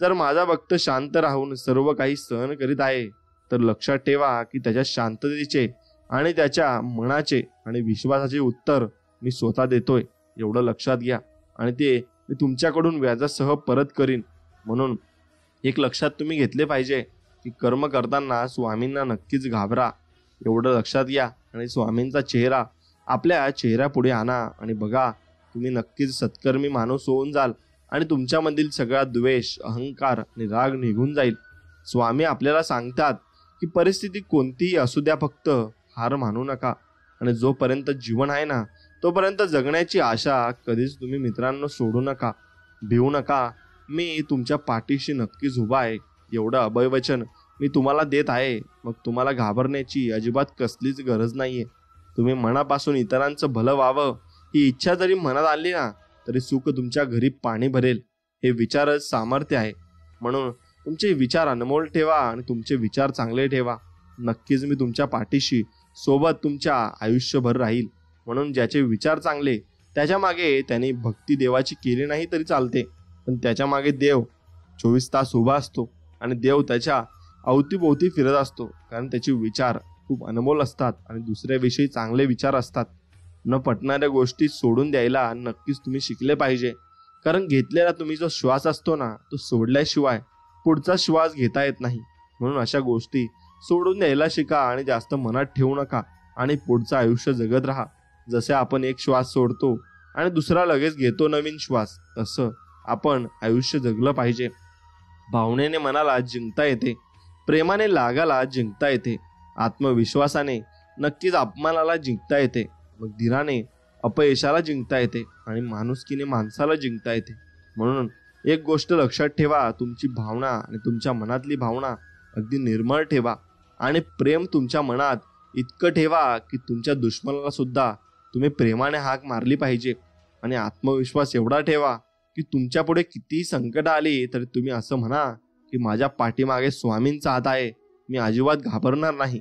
जर माझा भक्त शांत राहून सर्व काही सहन करीत आहे तर लक्षात ठेवा की त्याच्या शांततेचे आणि त्याच्या मनाचे आणि विश्वासाचे उत्तर मी स्वतः देतोय. एवढं लक्षात घ्या आणि ते मी तुमच्याकडून व्याजासह परत करीन. म्हणून एक लक्षात तुम्ही घेतले पाहिजे की कर्म करताना स्वामींना नक्कीच घाबरा. एवढं लक्षात घ्या आणि स्वामींचा चेहरा आपल्या चेहऱ्यापुढे आणा आणि बघा, तुम्ही नक्कीच सत्कर्मी माणूस होऊन जाल आणि तुमच्यामधील सगळा द्वेष, अहंकार आणि राग निघून जाईल. स्वामी आपल्याला सांगतात की परिस्थिती कोणतीही असू द्या, फक्त हार मानू नका आणि जोपर्यंत जीवन आहे ना तोपर्यंत जगण्याची आशा कधीच तुम्ही मित्रांनो सोडू नका. भिवू नका. मी तुमच्या पाठीशी नक्कीच उभा आहे. एवढं अभयवचन मी तुम्हाला देत आहे. मग तुम्हाला घाबरण्याची अजिबात कसलीच गरज नाहीये. तुम्ही मनापासून इतरांचं भलं व्हावं ही इच्छा जरी मनात आली ना तरी सुख तुमच्या घरी पाणी भरेल. हे विचारच सामर्थ्य आहे. म्हणून तुमचे विचार अनमोल ठेवा आणि तुमचे विचार चांगले ठेवा. नक्कीच मी तुमच्या पाठीशी सोबत तुमच्या आयुष्यभर राहील. म्हणून ज्याचे विचार चांगले त्याच्या मागे त्यांनी भक्ती देवाची केली नाही तरी चालते, पण त्याच्या मागे देव 24 तास उभा असतो आणि देव त्याच्या अवतीभोवती फिरत असतो. कारण त्याचे विचार खूप अनमोल असतात आणि दुसऱ्याविषयी चांगले विचार असतात. न पटणाऱ्या गोष्टी सोडून द्यायला नक्कीच तुम्ही शिकले पाहिजे. कारण घेतलेला तुम्ही जो श्वास असतो ना तो सोडल्याशिवाय पुढचा श्वास घेता येत नाही. म्हणून अशा गोष्टी सोडून द्यायला शिका आणि जास्त मनात ठेवू नका आणि पुढचं आयुष्य जगत राहा. जसे आपण एक श्वास सोडतो आणि दुसरा लगेच घेतो नवीन श्वास, तसं आपण आयुष्य जगलं पाहिजे. भावनेने मनाला जिंकता येते, प्रेमाने लागाला जिंकता येते, आत्मविश्वासाने नक्कीच अपमानाला जिंकता येते, मग धीराने अपयशाला जिंकता येते आणि माणुसकीने माणसाला जिंकता येते. म्हणून एक गोष्ट लक्षात ठेवा, तुमची भावना आणि तुमच्या मनातली भावना अगदी निर्मळ ठेवा आणि प्रेम तुमच्या मनात इतकं ठेवा की तुमच्या दुश्मनाला सुद्धा तुम्ही प्रेमाने हाक मारली पाहिजे. आणि आत्मविश्वास एवढा ठेवा की तुमच्या पुढे कितीही संकट आली तरी तुम्ही असं म्हणा की माझ्या पाठीमागे स्वामींचा हात आहे, मी अजिबात घाबरणार नाही.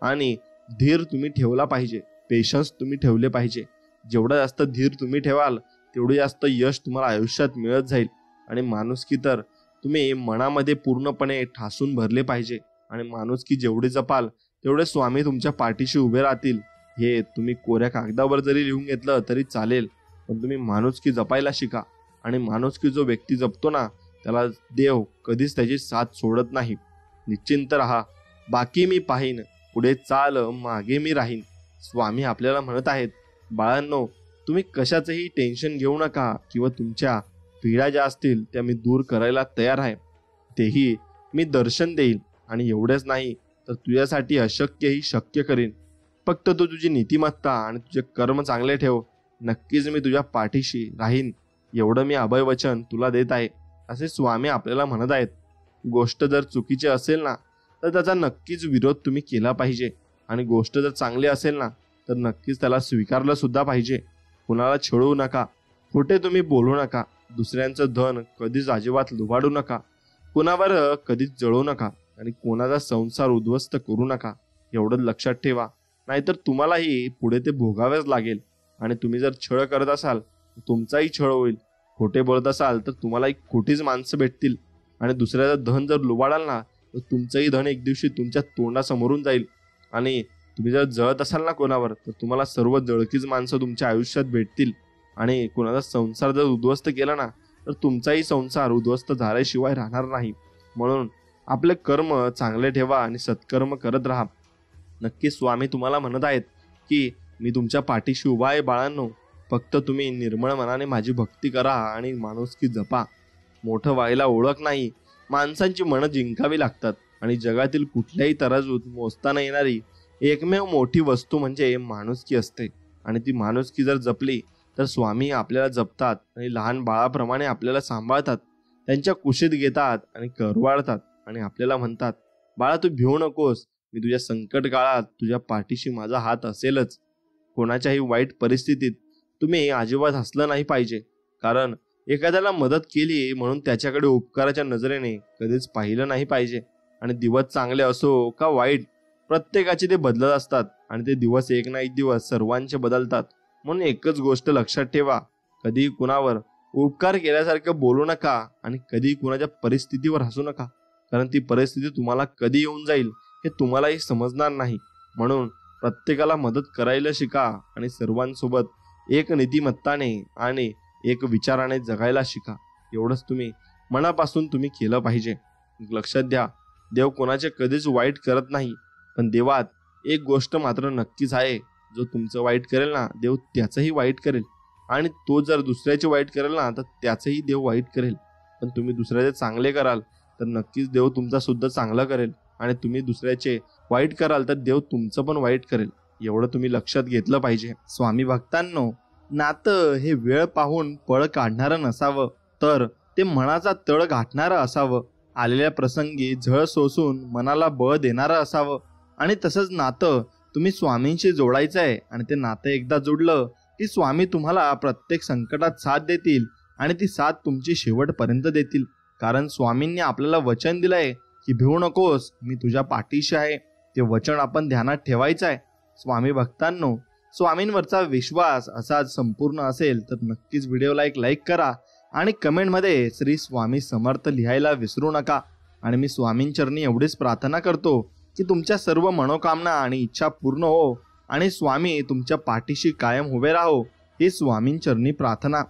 आणि धीर तुम्ही ठेवला पाहिजे, पेशन्स तुम्ही ठेवले पाहिजे. जेवढा जास्त धीर तुम्ही ठेवाल तेवढे जास्त यश तुम्हाला आयुष्यात मिळत जाईल. आणि माणुसकी तर तुम्ही मनामध्ये पूर्णपणे ठासून भरले पाहिजे. आणि माणुसकी जेवढी जपाल तेवढे स्वामी तुमच्या पाठीशी उभे राहतील. हे तुम्ही कोऱ्या कागदावर जरी लिहून घेतलं तरी चालेल, पण तुम्ही माणुसकी जपायला शिका. आणि माणुसकी जो व्यक्ती जपतो ना त्याला देव कधीच त्याची साथ सोडत नाही. निश्चिंत राहा, बाकी मी पाहीन, पुढे चाल मागे मी राहीन. स्वामी आपल्याला म्हणत आहेत, बाळांनो तुम्ही कशाचंही टेन्शन घेऊ नका किंवा तुमच्या पीडा ज्या असतील त्या मी दूर करायला तयार आहे. तेही मी दर्शन देईल आणि एवढेच नाही तर तुझ्यासाठी अशक्यही शक्य करीन. फक्त तू तुझी नीतिमत्ता आणि तुझे कर्म चांगले ठेव. नक्कीच मी तुझ्या पाठीशी राहीन. एवढं मी अभयवचन तुला देत आहे, असे स्वामी आपल्याला म्हणत आहेत. गोष्ट जर चुकीची असेल ना तर त्याचा नक्कीच विरोध तुम्ही केला पाहिजे. आणि गोष्ट जर चांगली असेल ना तर नक्कीच त्याला स्वीकारलं सुद्धा पाहिजे. कुणाला छळू नका, खोटे तुम्ही बोलू नका, दुसऱ्यांचं धन कधीच अजिबात लुबाडू नका, कुणावर कधीच जळू नका आणि कोणाचा संसार उद्ध्वस्त करू नका. एवढं लक्षात ठेवा, नाहीतर तुम्हालाही पुढे ते भोगावेच लागेल. आणि तुम्ही जर छळ करत असाल तर तुमचाही छळ होईल. खोटे बोलत असाल तर तुम्हालाही खोटीच माणसं भेटतील. आणि दुसऱ्याचं धन जर लुबाडाल ना तर तुमचंही धन एक दिवशी तुमच्या तोंडासमोरून जाईल. आणि तुम्ही जर जळत असाल ना कोणावर तर तुम्हाला सर्व जळकीच माणसं तुमच्या आयुष्यात भेटतील. आणि कोणाचा संसार जर उद्ध्वस्त केला ना तर तुमचाही संसार उद्ध्वस्त झाल्याशिवाय राहणार नाही. म्हणून आपले कर्म चांगले ठेवा आणि सत्कर्म करत राहा. नक्की स्वामी तुम्हाला म्हणत आहेत की मी तुमच्या पाठीशी उभा आहे बाळांनो, फक्त तुम्ही निर्मळ मनाने माझी भक्ती करा आणि माणुसकी जपा. मोठं व्हायला ओळख नाही, माणसांची मनं जिंकावी लागतात. आणि जगातील कुठल्याही तराजूत मोजता न येणारी एकमेव मोठी वस्तू म्हणजे माणुसकी असते. आणि ती माणुसकी जर जपली तर स्वामी आपल्याला जपतात आणि लहान बाळाप्रमाणे आपल्याला सांभाळतात, त्यांच्या कुशीत घेतात आणि करवाळतात आणि आपल्याला म्हणतात, बाळा तू भिवू नकोस, मी तुझ्या संकट काळात तुझ्या पाठीशी माझा हात असेलच. कोणाच्याही वाईट परिस्थितीत तुम्ही अजिबात हसलं नाही पाहिजे. कारण एखाद्याला मदत केली म्हणून त्याच्याकडे उपकाराच्या नजरेने कधीच पाहिलं नाही पाहिजे. आणि दिवस चांगले असो का वाईट, प्रत्येकाचे ते बदलत असतात आणि ते दिवस एक ना एक दिवस सर्वांचे बदलतात. म्हणून एकच गोष्ट लक्षात ठेवा, कधी कुणावर उपकार केल्यासारखं बोलू नका आणि कधी कुणाच्या परिस्थितीवर हसू नका, कारण ती परिस्थिती तुम्हाला कधी येऊन जाईल हे तुम्हालाही समजणार नाही. म्हणून प्रत्येकाला मदत करायला शिका आणि सर्वांसोबत एक नीतिमत्ताने आणि एक विचाराने जगायला शिका. एवढंच तुम्ही मनापासून तुम्ही केलं पाहिजे. लक्षात द्या, देव कोणाचे कधीच वाईट करत नाही, पण देवात एक गोष्ट मात्र नक्कीच आहे, जो तुमचं वाईट करेल ना देव त्याचंही वाईट करेल, आणि तो जर दुसऱ्याचे वाईट करेल ना तर त्याचंही देव वाईट करेल. पण तुम्ही दुसऱ्याचे चांगले कराल तर नक्कीच देव तुमचा सुद्धा चांगला करेल, आणि तुम्ही दुसऱ्याचे वाईट कराल तर देव तुमचं पण वाईट करेल. एवढं तुम्ही लक्षात घेतलं पाहिजे. स्वामी भक्तांनो, नातं हे वेळ पाहून पळ काढणारं नसावं, तर ते मनाचा तळ गाठणारं असावं. आलेल्या प्रसंगी झळ सोसून मनाला बळ देणारं असावं. आणि तसंच नातं तुम्ही स्वामींशी जोडायचं आहे, आणि ते नातं एकदा जोडलं की स्वामी तुम्हाला प्रत्येक संकटात साथ देतील, आणि ती साथ तुमची शेवटपर्यंत देतील. कारण स्वामींनी आपल्याला वचन दिलंय की भिवू नकोस, मी तुझ्या पाठीशी आहे. ते वचन आपण ध्यानात ठेवायचं आहे. स्वामी भक्तांनो, स्वामींवरचा विश्वास असाच संपूर्ण असेल तर नक्कीच व्हिडिओला एक लाईक करा आणि कमेंटमध्ये श्री स्वामी समर्थ लिहायला विसरू नका. आणि मी स्वामींचरणी एवढीच प्रार्थना करतो की तुमच्या सर्व मनोकामना आणि इच्छा पूर्ण हो, आणि स्वामी तुमच्या पाठीशी कायम उभे राहो. ही स्वामींचरणी प्रार्थना.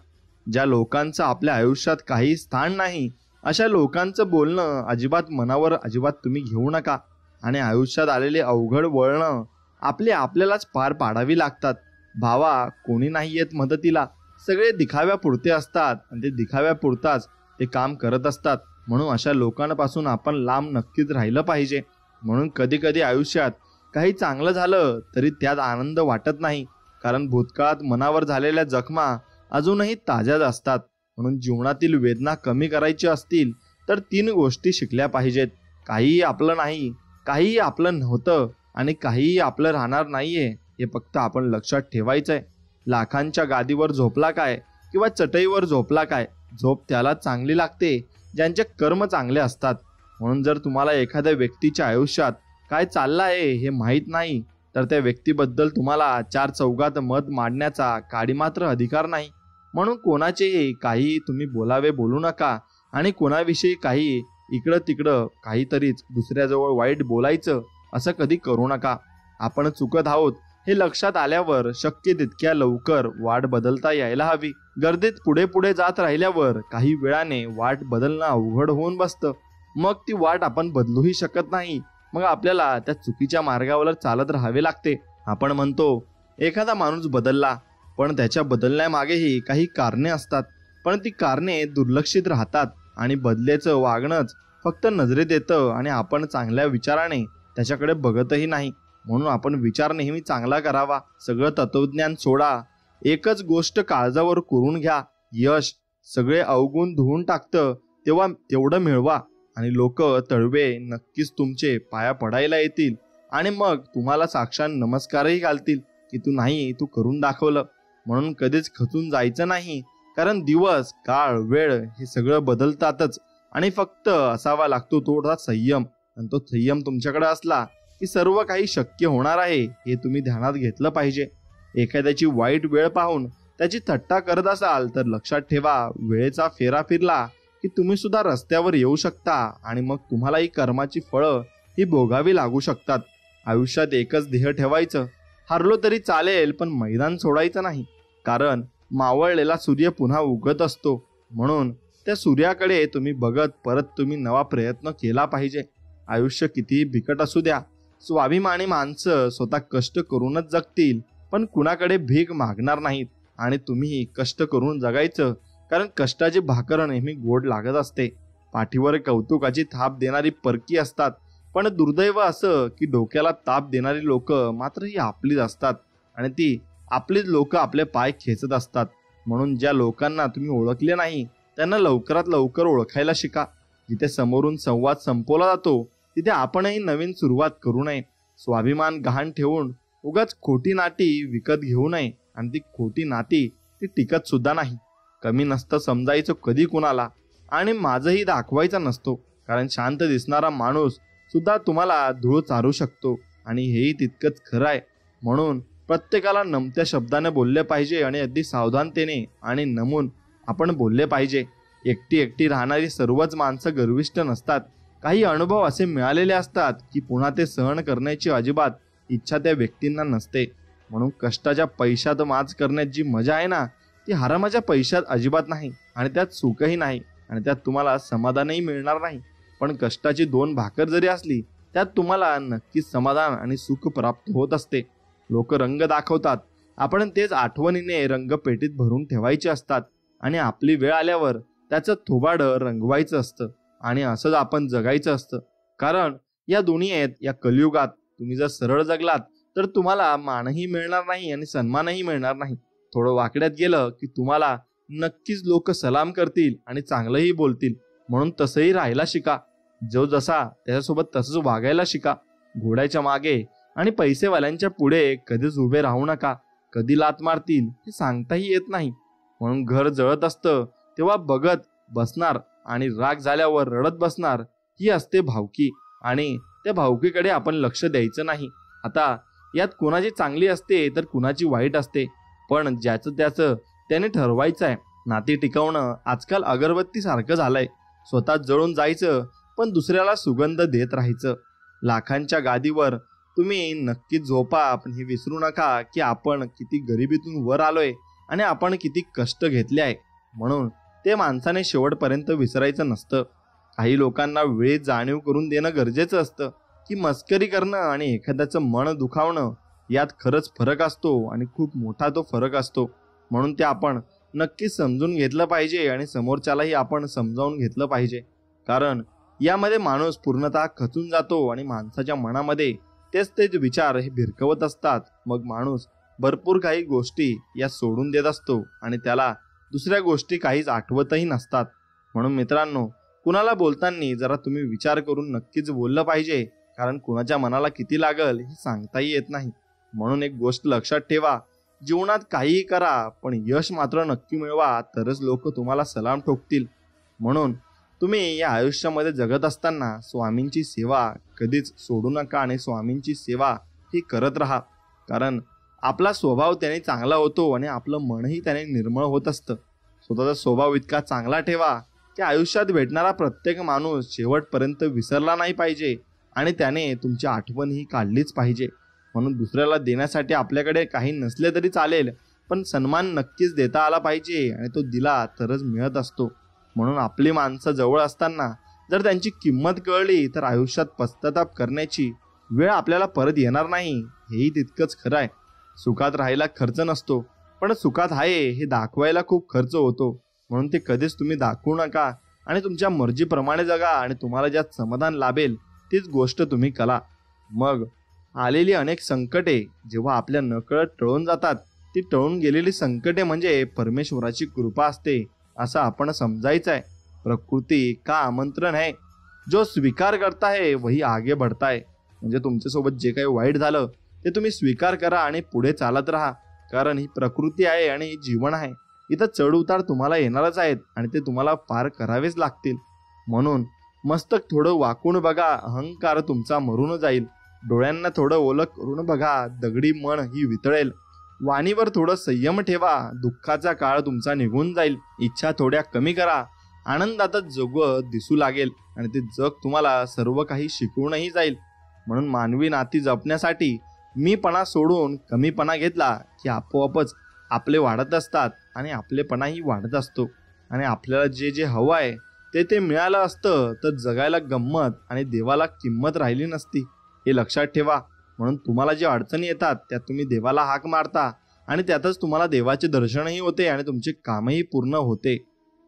ज्या लोकांचं आपल्या आयुष्यात काही स्थान नाही, अशा लोकांचं बोलणं अजिबात मनावर अजिबात तुम्ही घेऊ नका. आणि आयुष्यात आलेले अवघड वळणं आपल्यालाच पार पाडावी लागतात. भावा, कोणी नाही येत मदतीला. सगळे दिखाव्यापुरते असतात आणि ते दिखाव्यापुरताच ते काम करत असतात. म्हणून अशा लोकांपासून आपण लांब नक्कीच राहिलं पाहिजे. म्हणून कधी कधी आयुष्यात काही चांगलं झालं तरी त्यात आनंद वाटत नाही, कारण भूतकाळात मनावर झालेल्या जखमा अजूनही ताज्याच असतात. म्हणून जीवनातील वेदना कमी करायची असतील तर 3 गोष्टी शिकल्या पाहिजेत. काहीही आपलं नाही, काहीही आपलं नव्हतं, आणि काहीही आपलं राहणार नाहीये, हे फक्त आपण लक्षात ठेवायचंय. लाखांच्या गादीवर झोपला काय किंवा चटईवर झोपला काय, झोप त्याला चांगली लागते ज्यांचे कर्म चांगले असतात. म्हणून जर तुम्हाला एखाद्या व्यक्तीच्या आयुष्यात काय चाललं आहे हे माहीत नाही, तर त्या व्यक्तीबद्दल तुम्हाला 4 चौघात मत मांडण्याचा काडी मात्र अधिकार नाही. म्हणून कोणाचेही काही तुम्ही बोलू नका, आणि कोणाविषयी काही इकडं तिकडं काहीतरीच दुसऱ्याजवळ वाईट बोलायचं असं कधी करू नका. आपण चुकत आहोत हे लक्षात आल्यावर शक्य तितक्या लवकर वाट बदलता यायला हवी. गर्दीत पुढे पुढे जात राहिल्यावर काही वेळाने वाट बदलणं अवघड होऊन बसतं. मग ती वाट आपण बदलूही शकत नाही. मग आपल्याला त्या चुकीच्या मार्गावर चालत राहावे लागते. आपण म्हणतो एखादा माणूस बदलला, पण त्याच्या बदलण्यामागेही काही कारणे असतात. पण ती कारणे दुर्लक्षित राहतात, आणि बदलेचं वागणंच फक्त नजरेत येतं, आणि आपण चांगल्या विचाराने त्याच्याकडे बघतही नाही. म्हणून आपण विचार नेहमी चांगला करावा. सगळं तत्वज्ञान सोडा, एकच गोष्ट काळजावर कोरून घ्या. यश सगळे अवगुण धुवून टाकतं, तेव्हा तेवढं मिळवा, आणि लोक तळवे नक्कीच तुमचे पाया पडायला येतील, आणि मग तुम्हाला साक्षात नमस्कारही घालतील की तू करून दाखवलं. म्हणून कधीच खचून जायचं नाही, कारण दिवस, काळ, वेळ हे सगळं बदलतातच, आणि फक्त असावा लागतो थोडा संयम. आणि तो संयम तुमच्याकडे असला की सर्व काही शक्य होणार आहे, हे तुम्ही ध्यानात घेतलं पाहिजे. एखाद्याची वाईट वेळ पाहून त्याची थट्टा करत असाल तर लक्षात ठेवा, वेळेचा फेरा फिरला की तुम्ही सुद्धा रस्त्यावर येऊ शकता, आणि मग तुम्हाला ही कर्माची फळं ही भोगावी लागू शकतात. आयुष्यात एकच ध्येय ठेवायचं, हारलो तरी चालेल पण मैदान सोडायचं नाही, कारण मावळलेला सूर्य पुन्हा उगत असतो. म्हणून त्या सूर्याकडे तुम्ही बघत परत तुम्ही नवा प्रयत्न केला पाहिजे. आयुष्य कितीही बिकट असू द्या, स्वाभिमानी माणसं स्वतः कष्ट करूनच जगतील, पण कुणाकडे भीक मागणार नाहीत. आणि तुम्ही कष्ट करून जगायचं, कारण कष्टाची भाकर नेहमी गोड लागत असते. पाठीवर कौतुकाची थाप देणारी परकी असतात, पण दुर्दैव असं की डोक्याला ताप देणारी लोक मात्र ही आपलीच असतात, आणि ती आपलीच लोक आपले पाय खेचत असतात. म्हणून ज्या लोकांना तुम्ही ओळखले नाही त्यांना लवकरात लवकर ओळखायला शिका. जिथे समोरून संवाद संपवला जातो तिथे आपणही नवीन सुरुवात करू नये. स्वाभिमान गहाण ठेवून उगाच खोटी नाती विकत घेऊ नये, आणि ती खोटी नाती ती टिकत सुद्धा नाही. कमी नसतं समजायचं कधी कुणाला, आणि माझंही दाखवायचा नसतो, कारण शांत दिसणारा माणूस सुद्धा तुम्हाला धूळ चारू शकतो आणि हेही तितकंच खरं आहे. म्हणून प्रत्येकाला नमत्या शब्दाने बोलले पाहिजे आणि अगदी सावधानतेने आणि नमून आपण बोलले पाहिजे. एकटी राहणारी सर्वच माणसं गर्विष्ठ नसतात. काही अनुभव असे मिळालेले असतात की पुन्हा ते सहन करण्याची अजिबात इच्छा त्या व्यक्तींना नसते. म्हणून कष्टाच्या पैशात माज करण्यात जी मजा आहे ना, ती हरामाच्या पैशात अजिबात नाही आणि त्यात सुखही नाही आणि त्यात तुम्हाला समाधानही मिळणार नाही. पण कष्टाची 2 भाकर जरी असली त्यात तुम्हाला नक्कीच समाधान आणि सुख प्राप्त होत असते. लोक रंग दाखवतात, आपण तेच आठवणीने रंगपेटीत भरून ठेवायचे असतात आणि आपली वेळ आल्यावर त्याचं थोबाडं रंगवायचं असतं आणि असंच आपण जगायचं असतं. कारण या दुनियेत, या कलियुगात तुम्ही जर सरळ जगलात तर तुम्हाला मानही मिळणार नाही आणि सन्मानही मिळणार नाही. थोडं वाकड्यात गेलं की तुम्हाला नक्कीच लोक सलाम करतील आणि चांगलंही बोलतील. म्हणून तसंही राहायला शिका. जो जसा त्याच्यासोबत तसंच वागायला शिका. घोड्याच्या मागे आणि पैसेवाल्यांच्या पुढे कधीच उभे राहू नका. कधी लात मारतील हे सांगताही येत नाही. म्हणून घर जळत असतं तेव्हा बघत बसणार आणि राग झाल्यावर रडत बसणार, ही असते भावकी आणि त्या भावकीकडे आपण लक्ष द्यायचं नाही. आता यात कुणाची चांगली असते तर कुणाची वाईट असते, पण ज्याचं त्याचं त्याने ठरवायचं आहे. नाती टिकवणं आजकाल अगरबत्ती सारखं झालंय. स्वतः जळून जायचं पण दुसऱ्याला सुगंध देत राहायचं. लाखांच्या गादीवर तुम्ही नक्कीच झोपा, पण हे विसरू नका की आपण किती गरिबीतून वर आलोय आणि आपण किती कष्ट घेतले आहे. म्हणून ते माणसाने शेवटपर्यंत विसरायचं नसतं. काही लोकांना वेळेत जाणीव करून देणं गरजेचं असतं की मस्करी करणं आणि एखाद्याचं मन दुखावणं यात खरंच फरक असतो आणि खूप मोठा तो फरक असतो. म्हणून ते आपण नक्कीच समजून घेतलं पाहिजे आणि समोरच्यालाही आपण समजावून घेतलं पाहिजे. कारण यामध्ये माणूस पूर्णतः खचून जातो आणि माणसाच्या मनामध्ये तेच विचार हे भिरकवत असतात. मग माणूस भरपूर काही गोष्टी या सोडून देत असतो आणि त्याला दुसऱ्या गोष्टी काहीच आठवतही नसतात. म्हणून मित्रांनो, कुणाला बोलताना जरा तुम्ही विचार करून नक्कीच बोललं पाहिजे. कारण कुणाच्या मनाला किती लागल हे सांगताही येत नाही. म्हणून एक गोष्ट लक्षात ठेवा, जीवनात काहीही करा पण यश मात्र नक्की मिळवा, तरच लोक तुम्हाला सलाम ठोकतील. म्हणून तुम्ही या आयुष्यामध्ये जगत असताना स्वामींची सेवा कधीच सोडू नका आणि स्वामींची सेवा ही करत राहा. कारण आपला स्वभाव त्याने चांगला होतो आणि आपलं मनही त्याने निर्मळ होत असतं. स्वतःचा स्वभाव इतका चांगला ठेवा की आयुष्यात भेटणारा प्रत्येक माणूस शेवटपर्यंत विसरला नाही पाहिजे आणि त्याने तुमची आठवणही काढलीच पाहिजे. म्हणून दुसऱ्याला देण्यासाठी आपल्याकडे काही नसले तरी चालेल, पण सन्मान नक्कीच देता आला पाहिजे आणि तो दिला तरच मिळत असतो. म्हणून आपली माणसं जवळ असताना जर त्यांची किंमत कळली तर आयुष्यात पश्चाताप करण्याची वेळ आपल्याला परत येणार नाही. हेही तितकंच खरं आहे. सुखात राहायला खर्च नसतो, पण सुखात आहे हे दाखवायला खूप खर्च होतो. म्हणून ते कधीच तुम्ही दाखवू नका आणि तुमच्या मर्जीप्रमाणे जगा आणि तुम्हाला ज्यात समाधान लाभेल तीच गोष्ट तुम्ही करा. मग आलेली अनेक संकटे जेव्हा आपल्या नकळत टळून जातात, ती टळून गेलेली संकटे म्हणजे परमेश्वराची कृपा असते असं आपण समजायचं आहे. प्रकृती का आमंत्रण है, जो स्वीकार करता है वही आगे बढ़ता है. म्हणजे तुमच्यासोबत जे काही वाईट झालं ते तुम्ही स्वीकार करा आणि पुढे चालत राहा. कारण ही प्रकृती आहे आणि ही जीवन आहे. इथं चढ उतार तुम्हाला येणारच आहेत आणि ते तुम्हाला पार करावेच लागतील. म्हणून मस्तक थोडं वाकून बघा, अहंकार तुमचा मरून जाईल. डोळ्यांना थोडं ओलख करून बघा, दगडी मन ही वितळेल. वाणीवर थोडं संयम ठेवा, दुःखाचा काळ तुमचा निघून जाईल. इच्छा थोड्या कमी करा, आनंदातच जग दिसू लागेल आणि ते जग तुम्हाला सर्व काही शिकवूनही जाईल. म्हणून मानवी नाती जपण्यासाठी मीपणा सोडून कमीपणा घेतला की आपोआपच आपले वाढत असतात आणि आपलेपणाही वाढत असतो. आणि आपल्याला जे जे हवं आहे ते मिळालं असतं तर जगायला गंमत आणि देवाला किंमत राहिली नसती. हे लक्षात ठेवा. म्हणून तुम्हाला जे अडचणी येतात त्यात तुम्ही देवाला हाक मारता आणि त्यातच तुम्हाला देवाचे दर्शनही होते आणि तुमचे कामही पूर्ण होते.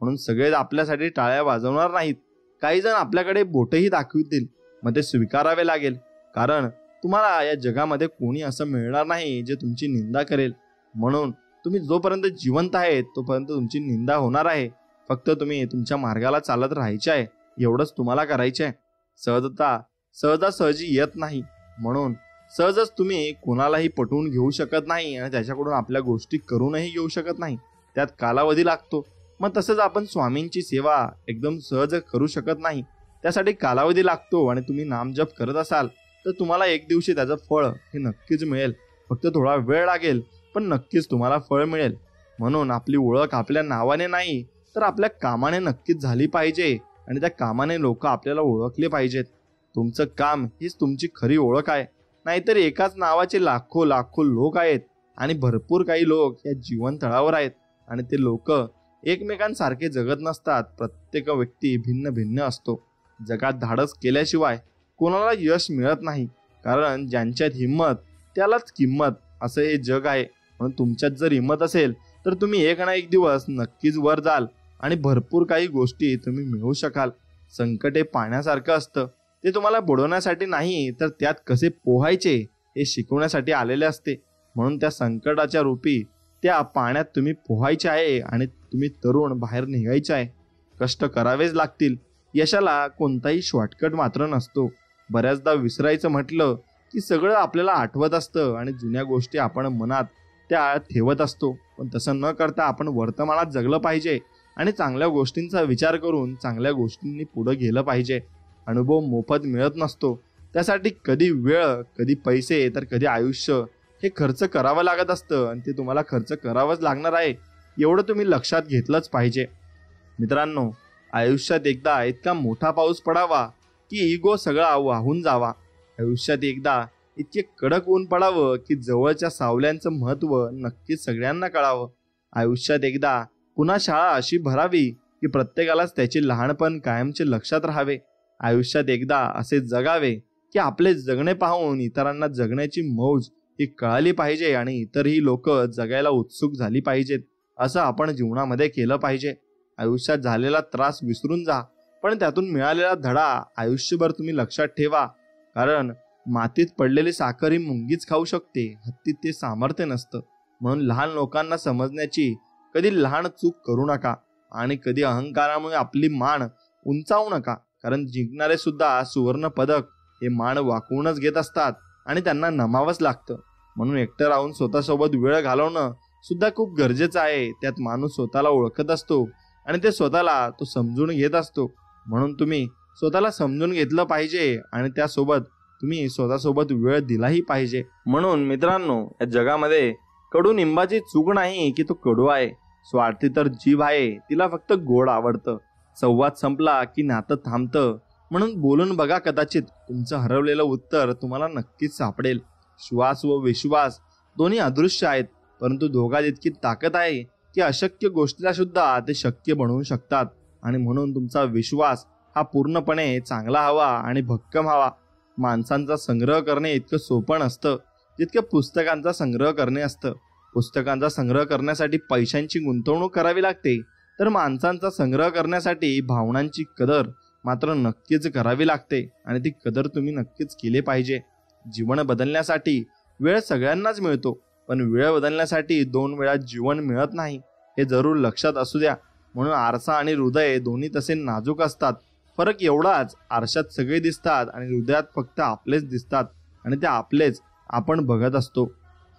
म्हणून सगळेच आपल्यासाठी टाळ्या वाजवणार नाहीत. काही जण आपल्याकडे बोटही दाखवतील, मग ते स्वीकारावे लागेल. कारण तुम्हाला या जगामध्ये कोणी असं मिळणार नाही जे तुमची निंदा करेल. म्हणून तुम्ही जोपर्यंत जिवंत आहेत तोपर्यंत तुमची निंदा होणार आहे. फक्त तुम्ही तुमच्या मार्गाला चालत राहायचे आहे, एवढंच तुम्हाला करायचे आहे. सहजता सहजासहजी येत नाही. म्हणून सहजच तुम्ही कोणालाही पटवून घेऊ शकत नाही आणि त्याच्याकडून आपल्या गोष्टी करूनही घेऊ शकत नाही. त्यात कालावधी लागतो. मग तसंच आपण स्वामींची सेवा एकदम सहज करू शकत नाही. त्यासाठी कालावधी लागतो आणि तुम्ही नामजप करत असाल तर तुम्हाला एक दिवशी त्याचं फळ हे नक्कीच मिळेल. फक्त थोडा वेळ लागेल, पण नक्कीच तुम्हाला फळ मिळेल. म्हणून आपली ओळख आपल्या नावाने नाही तर आपल्या कामाने नक्कीच झाली पाहिजे आणि त्या कामाने लोक आपल्याला ओळखले पाहिजेत. तुमचं काम हीच तुमची खरी ओळख आहे. नाहीतर एकाच नावाचे लाखो लाखो लोक आहेत आणि भरपूर काही लोक या जीवन तळावर आहेत आणि ते लोक एकमेकांसारखे जगत नसतात. प्रत्येक व्यक्ती भिन्न भिन्न असतो. जगात धाडस केल्याशिवाय कोणाला यश मिळत नाही, कारण ज्यांच्यात हिंमत त्यालाच किंमत, असं हे जग आहे. म्हणून तुमच्यात जर हिंमत असेल तर तुम्ही एक ना एक दिवस नक्कीच वर जाल आणि भरपूर काही गोष्टी तुम्ही मिळवू शकाल. संकट हे पाण्यासारखं असतं. ते तुम्हाला बुडवण्यासाठी नाही तर त्यात कसे पोहायचे हे शिकवण्यासाठी आलेले असते. म्हणून त्या संकटाच्या रूपी त्या पाण्यात तुम्ही पोहायचे आहे आणि तुम्ही तरुण बाहेर निघायचे आहे. कष्ट करावेच लागतील. यशाला कोणताही शॉर्टकट मात्र नसतो. बऱ्याचदा विसरायचं म्हटलं की सगळं आपल्याला आठवत असतं आणि जुन्या गोष्टी आपण मनात त्या ठेवत असतो. पण तसं न करता आपण वर्तमानात जगलं पाहिजे आणि चांगल्या गोष्टींचा विचार करून चांगल्या गोष्टींनी पुढे गेलं पाहिजे. अनुभव मोफत मिळत नसतो. त्यासाठी कधी वेळ, कधी पैसे, तर कधी आयुष्य हे खर्च करावं लागत असतं आणि ते तुम्हाला खर्च करावंच लागणार आहे, एवढं तुम्ही लक्षात घेतलंच पाहिजे. मित्रांनो, आयुष्यात एकदा इतका मोठा पाऊस पडावा की इगो सगळा वाहून जावा. आयुष्यात एकदा इतके कडक ऊन पडावं की जवळच्या सावल्यांचं महत्त्व नक्कीच सगळ्यांना कळावं. आयुष्यात एकदा पुन्हा शाळा अशी भरावी की प्रत्येकालाच त्याचे लहानपण कायमचे लक्षात राहावे. आयुष्यात एकदा असे जगावे की आपले जगणे पाहून इतरांना जगण्याची मौज ही कळाली पाहिजे आणि इतरही लोक जगायला उत्सुक झाली पाहिजेत. असं आपण जीवनामध्ये केलं पाहिजे. आयुष्यात झालेला त्रास विसरून जा, पण त्यातून मिळालेला धडा आयुष्यभर तुम्ही लक्षात ठेवा. कारण मातीत पडलेली साखर ही मुंगीच खाऊ शकते, हत्तीत ते सामर्थ्य नसतं. म्हणून लहान लोकांना समजण्याची कधी लहान चूक करू नका आणि कधी अहंकारामुळे आपली मान उंचावू नका. कारण जिंकणारे सुद्धा सुवर्ण पदक हे मान वाकवूनच घेत असतात आणि त्यांना नमावंच लागतं. म्हणून एकटं राहून स्वतःसोबत वेळ घालवणं सुद्धा खूप गरजेचं आहे. त्यात माणूस स्वतःला ओळखत असतो आणि ते स्वतःला तो समजून घेत असतो. म्हणून तुम्ही स्वतःला समजून घेतलं पाहिजे आणि त्यासोबत तुम्ही स्वतःसोबत वेळ दिलाही पाहिजे. म्हणून मित्रांनो, या जगामध्ये कडुनिंबाची चूक नाही की तो कडू आहे. स्वार्थी तर जीभ आहे, तिला फक्त गोड आवडतं. संवाद संपला की नातं थांबतं. म्हणून बोलून बघा, कदाचित तुमचं हरवलेलं उत्तर तुम्हाला नक्कीच सापडेल. श्वास व विश्वास दोन्ही अदृश्य आहेत, परंतु दोघात इतकी ताकद आहे की अशक्य गोष्टीला सुद्धा ते शक्य बनवू शकतात. आणि म्हणून तुमचा विश्वास हा पूर्णपणे चांगला हवा आणि भक्कम हवा. माणसांचा संग्रह करणे इतकं सोपं नसतं जितकं पुस्तकांचा संग्रह करणे असतं. पुस्तकांचा संग्रह करण्यासाठी पैशांची गुंतवणूक करावी लागते, तर माणसांचा संग्रह करण्यासाठी भावनांची कदर मात्र नक्कीच करावी लागते आणि ती कदर तुम्ही नक्कीच केली पाहिजे. जीवन बदलण्यासाठी वेळ सगळ्यांनाच मिळतो, पण वेळ बदलण्यासाठी 2 वेळा जीवन मिळत नाही, हे जरूर लक्षात असू द्या. म्हणून आरसा आणि हृदय दोन्ही तसे नाजूक असतात. फरक एवढाच, आरशात सगळे दिसतात आणि हृदयात फक्त आपलेच दिसतात आणि ते आपलेच आपण बघत असतो.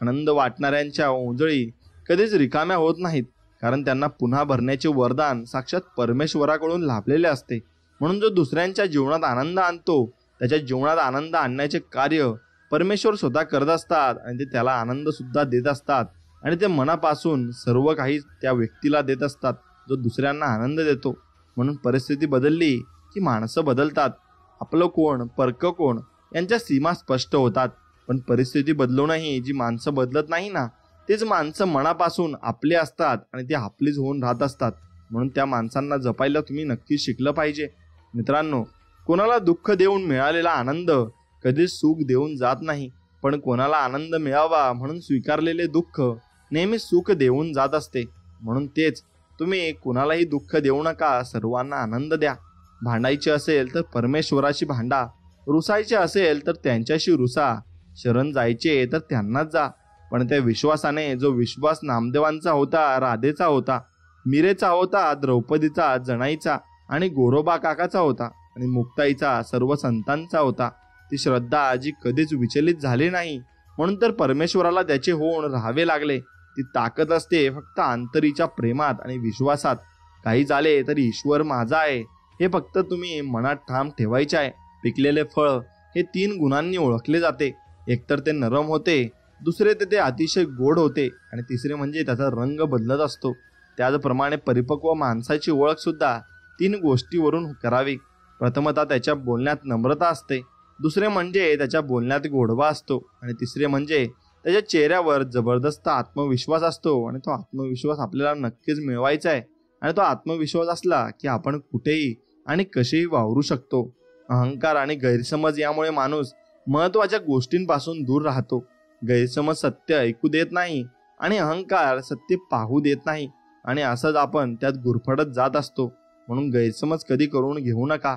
आनंद वाटणाऱ्यांच्या ओंजळी कधीच रिकाम्या होत नाहीत, कारण त्यांना पुन्हा भरण्याचे वरदान साक्षात परमेश्वराकडून लाभलेले असते. म्हणून जो दुसऱ्यांच्या जीवनात आनंद आणतो, त्याच्या जीवनात आनंद आणण्याचे कार्य परमेश्वर स्वतः करत असतात आणि ते त्याला आनंद सुद्धा देत असतात आणि ते मनापासून सर्व काही त्या व्यक्तीला देत असतात जो दुसऱ्यांना आनंद देतो. म्हणून परिस्थिती बदलली की माणसं बदलतात. आपलं कोण, परक कोण यांच्या सीमा स्पष्ट होतात. पण परिस्थिती बदलूनही जी माणसं बदलत नाही ना, तेच माणसं मनापासून आपले असतात आणि ते आपलीच होऊन राहत असतात. म्हणून त्या माणसांना जपायला तुम्ही नक्की शिकलं पाहिजे. मित्रांनो, कोणाला दुःख देऊन मिळालेला आनंद कधीच सुख देऊन जात नाही, पण कोणाला आनंद मिळावा म्हणून स्वीकारलेले दुःख नेहमी सुख देऊन जात असते. म्हणून तेच, तुम्ही कोणालाही दुःख देऊ नका, सर्वांना आनंद द्या. भांडायचे असेल तर परमेश्वराशी भांडा, रुसायचे असेल तर त्यांच्याशी रुसा, शरण जायचे तर त्यांनाच जा. पण त्या विश्वासाने, जो विश्वास नामदेवांचा होता, राधेचा होता, मीरेचा होता, द्रौपदीचा, जनाईचा आणि गोरोबा काकाचा होता आणि मुक्ताईचा, सर्व संतांचा होता, ती श्रद्धा जी कधीच विचलित झाली नाही, म्हणून तर परमेश्वराला त्याचे होऊन राहावे लागले. ती ताकद असते फक्त अंतरीच्या प्रेमात आणि विश्वासात. काही झाले तरी ईश्वर माझा आहे हे फक्त तुम्ही मनात ठाम ठेवायचे आहे. पिकलेले फळ हे 3 गुणांनी ओळखले जाते. एकतर ते नरम होते, दुसरे ते अतिशय गोड होते आणि तिसरे म्हणजे त्याचा रंग बदलत असतो. त्याचप्रमाणे परिपक्व माणसाची ओळख सुद्धा 3 गोष्टीवरून करावी. प्रथमतः त्याच्या बोलण्यात नम्रता असते, दुसरे म्हणजे त्याच्या बोलण्यात गोडवा असतो आणि तिसरे म्हणजे त्याच्या चेहऱ्यावर जबरदस्त आत्मविश्वास असतो. आणि तो आत्मविश्वास आपल्याला नक्कीच मिळवायचा आहे. आणि तो आत्मविश्वास असला की आपण कुठेही आणि कसेही वावरू शकतो. अहंकार आणि गैरसमज यामुळे माणूस महत्त्वाच्या गोष्टींपासून दूर राहतो. गैरसमज सत्य ऐकू देत नाही आणि अहंकार सत्य पाहू देत नाही आणि असंच आपण त्यात गुरफटत जात असतो. म्हणून गैरसमज कधी करून घेऊ नका.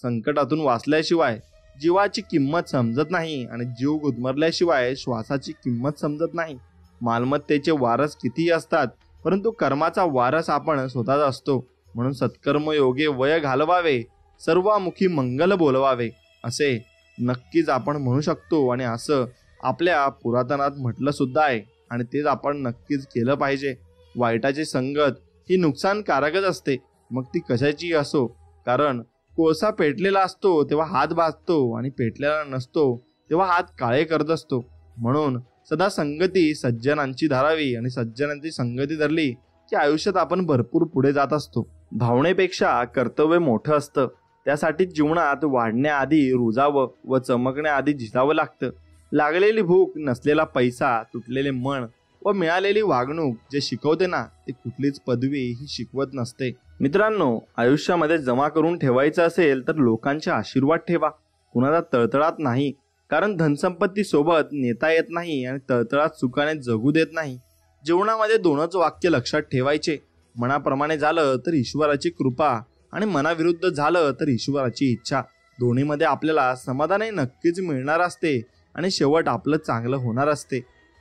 संकटातून वाचल्याशिवाय जीवाची किंमत समजत नाही आणि जीव गुदमरल्याशिवाय श्वासाची किंमत समजत नाही. मालमत्तेचे वारस कितीही असतात, परंतु कर्माचा वारस आपण स्वतःच असतो. म्हणून सत्कर्म योगे वय घालवावे, सर्वामुखी मंगल बोलवावे असे नक्कीच आपण म्हणू शकतो. आणि असं आपल्या पुरातनात म्हटलं सुद्धा आहे आणि तेच आपण नक्कीच केलं पाहिजे. वाईटाची संगत ही नुकसानकारकच असते, मग ती कशाची असो. कारण कोळसा पेटलेला असतो तेव्हा हात भाजतो आणि पेटलेला नसतो तेव्हा हात काळे करत असतो. म्हणून सदा संगती सज्जनांची धरावी आणि सज्जनांची संगती धरली की आयुष्यात आपण भरपूर पुढे जात असतो. भावनेपेक्षा कर्तव्य मोठं असतं. त्यासाठी जीवनात वाढण्याआधी रुजावं व चमकण्याआधी झिजावं लागतं. लागलेली भूक, नसलेला पैसा, तुटलेले मन व मिळालेली वागणूक जे शिकवते ना, ते कुठलीच पदवी ही शिकवत नसते. मित्रांनो, आयुष्यामध्ये जमा करून ठेवायचं असेल तर लोकांचे आशीर्वाद ठेवा, कुणाला तळतळात नाही. कारण धनसंपत्ती सोबत नेता येत नाही आणि तळतळात सुखाने जगू देत नाही. जीवनामध्ये 2च वाक्य लक्षात ठेवायचे. मनाप्रमाणे झालं तर ईश्वराची कृपा आणि मनाविरुद्ध झालं तर ईश्वराची इच्छा. दोन्हीमध्ये आपल्याला समाधानही नक्कीच मिळणार असते आणि शेवट आपलं चांगलं होणार असते.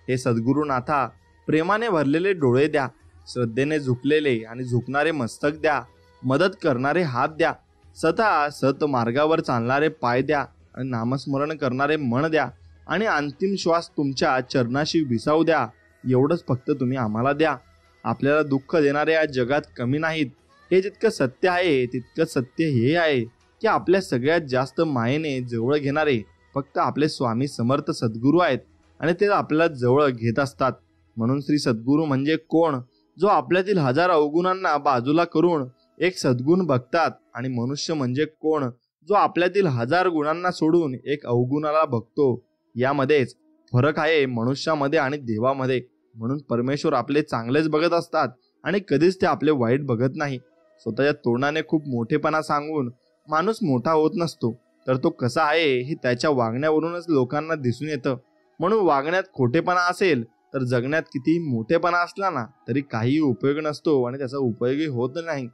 हे सद्गुरुनाथा, प्रेमाने भरलेले डोळे द्या, श्रद्धेने झुकलेले आणि झुकणारे मस्तक द्या, मदत करणारे हात द्या, स्वतः सत मार्गावर चालणारे पाय द्या आणि नामस्मरण करणारे मन द्या आणि अंतिम श्वास तुमच्या चरणाशी विसावू द्या. एवढंच फक्त तुम्ही आम्हाला द्या. आपल्याला दुःख देणारे या जगात कमी नाहीत. हे जितकं सत्य आहे तितकं सत्य हे आहे की आपल्या सगळ्यात जास्त मायेने जवळ घेणारे फक्त आपले स्वामी समर्थ सद्गुरू आहेत आणि ते आपल्याला जवळ घेत असतात. म्हणून श्री सद्गुरू म्हणजे कोण? जो आपल्यातील 1000 अवगुणांना बाजूला करून एक सद्गुण बघतात. आणि मनुष्य म्हणजे कोण? जो आपल्यातील 1000 गुणांना सोडून एक अवगुणाला बघतो. यामध्येच फरक आहे मनुष्यामध्ये आणि देवामध्ये. म्हणून परमेश्वर आपले चांगलेच बघत असतात आणि कधीच ते आपले वाईट बघत नाही. स्वतःच्या तोंडाने खूप मोठेपणा सांगून माणूस मोठा होत नसतो, तर तो कसा आहे हे त्याच्या वागण्यावरूनच लोकांना दिसून येतं. म्हणून वागण्यात खोटेपणा असेल तर जगण्यात किती मोठेपणा असला ना तरी काही उपयोग नसतो आणि त्याचा उपयोगही होत नाही.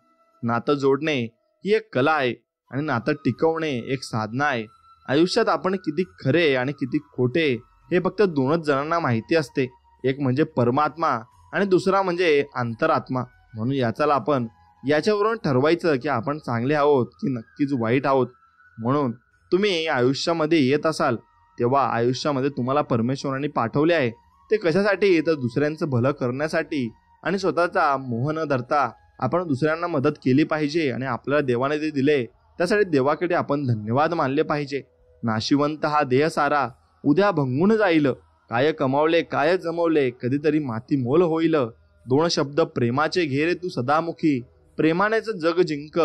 नातं जोडणे ही एक कला आहे आणि नातं टिकवणे एक साधना आहे. आयुष्यात आपण किती खरे आणि किती खोटे हे फक्त 2च जणांना माहिती असते. एक म्हणजे परमात्मा आणि दुसरा म्हणजे अंतरात्मा. म्हणून याच्यावरून ठरवायचं की आपण चांगले आहोत की नक्कीच वाईट आहोत. म्हणून तुम्ही आयुष्यामध्ये येत असाल तेव्हा आयुष्यामध्ये तुम्हाला परमेश्वराने पाठवले आहे. ते कशासाठी? तर दुसऱ्यांचं भलं करण्यासाठी. आणि स्वतःचा मोह न धरता आपण दुसऱ्यांना मदत केली पाहिजे. आणि आपल्याला देवाने जे दिले त्यासाठी देवाकडे आपण धन्यवाद मानले पाहिजे. नाशिवंत हा देह सारा, उद्या भंगून जाईल. काय कमावले काय जमवले, कधीतरी माती मोल होईल. 2 शब्द प्रेमाचे घे रे तू सदामुखी, प्रेमानेच जग जिंक,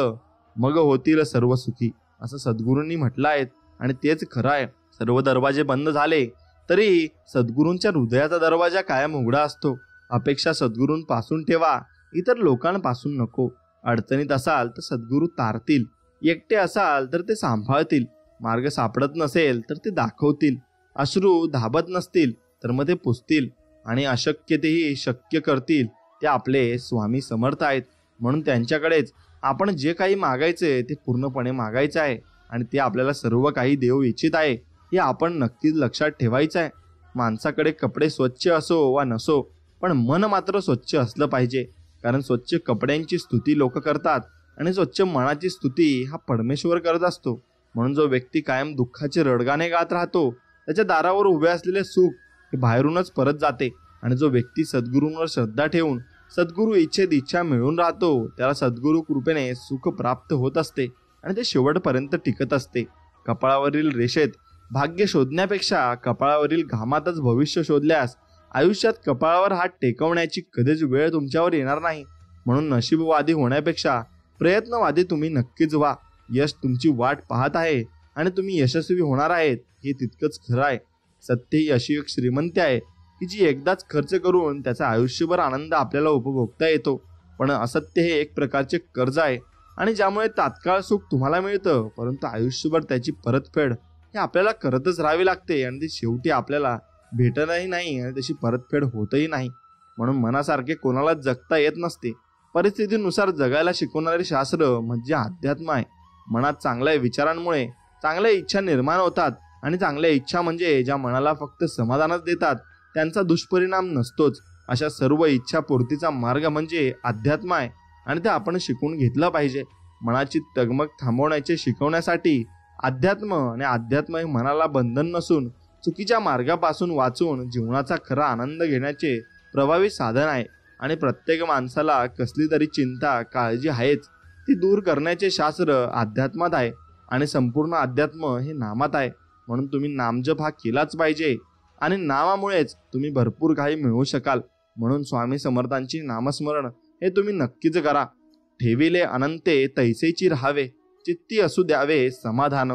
मग होतील सर्व सुखी. असं सद्गुरूंनी म्हटलं आहे आणि तेच खरं आहे. सर्व दरवाजे बंद झाले तरी सद्गुरूंच्या हृदयाचा दरवाजा कायम उघडा असतो. अपेक्षा सद्गुरूंपासून ठेवा, इतर लोकांपासून नको. अडचणीत असाल तर सद्गुरू तारतील, एकटे असाल तर ते सांभाळतील, मार्ग सापडत नसेल तर ते दाखवतील, अश्रू धाबत नसतील तर मग ते पुसतील, आणि अशक्य तेही शक्य करतील. ते आपले स्वामी समर्थ आहेत. म्हणून त्यांच्याकडेच आपण जे काही मागायचे ते पूर्णपणे मागायचे आहे आणि ते आपल्याला सर्व काही देऊ इच्छित आहे हे आपण नक्कीच लक्षात ठेवायचं आहे. माणसाकडे कपडे स्वच्छ असो वा नसो, पण मन मात्र स्वच्छ असलं पाहिजे. कारण स्वच्छ कपड्यांची स्तुती लोक करतात आणि स्वच्छ मनाची स्तुती हा परमेश्वर करत असतो. म्हणून जो व्यक्ती कायम दुःखाचे रडगाणे गात राहतो त्याच्या दारावर उभे असलेले सुख हे बाहेरूनच परत जाते. आणि जो व्यक्ती सद्गुरूंवर श्रद्धा ठेवून सद्गुरू इच्छेत इच्छा मिळून राहतो त्याला सद्गुरू कृपेने सुख प्राप्त होत असते. आणि ते शेवटपर्यंत टिकत असते. कपाळावरील रेषेत भाग्य शोधण्यापेक्षा कपाळावरील घामातच भविष्य शोधल्यास आयुष्यात कपाळावर हात टेकवण्याची कधीच वेळ तुमच्यावर येणार नाही. म्हणून नशीबवादी होण्यापेक्षा प्रयत्नवादी तुम्ही नक्कीच व्हा. यश तुमची वाट पाहत आहे आणि तुम्ही यशस्वी होणार आहेत हे तितकंच खरं आहे. सत्य ही अशी एक श्रीमंती आहे की जी एकदाच खर्च करून त्याचा आयुष्यभर आनंद आपल्याला उपभोगता येतो. पण असत्य हे एक प्रकारचे कर्ज आहे आणि ज्यामुळे तात्काळ सुख तुम्हाला मिळतं, परंतु आयुष्यभर त्याची परतफेड हे आपल्याला करतच राहावी लागते आणि ती शेवटी आपल्याला भेटतही नाही आणि त्याची परतफेड होतही नाही. म्हणून मनासारखे कोणाला जगता येत नसते. परिस्थितीनुसार जगायला शिकवणारे शास्त्र म्हणजे अध्यात्म आहे. मनात चांगल्या विचारांमुळे चांगल्या इच्छा निर्माण होतात आणि चांगल्या इच्छा म्हणजे ज्या मनाला फक्त समाधानच देतात त्यांचा दुष्परिणाम नसतोच. अशा सर्व इच्छा पूर्तीचा मार्ग म्हणजे अध्यात्म आहे आणि ते आपण शिकून घेतलं पाहिजे. मनाची तगमग थांबवण्याचे शिकवण्यासाठी अध्यात्म आणि अध्यात्म हे मनाला बंधन नसून चुकीच्या मार्गापासून वाचून जीवनाचा खरा आनंद घेण्याचे प्रभावी साधन आहे. आणि प्रत्येक माणसाला कसली तरी चिंता काळजी आहेच, ती दूर करण्याचे शास्त्र अध्यात्मात आहे आणि संपूर्ण अध्यात्म हे नामात आहे. म्हणून तुम्ही नामजप हा केलाच पाहिजे आणि नामामुळेच तुम्ही भरपूर काही मिळवू शकाल. म्हणून स्वामी समर्थांची नामस्मरण हे तुम्ही नक्कीच करा. ठेविले अनंते तैसेची राहावे, चित्ती असू द्यावे समाधान.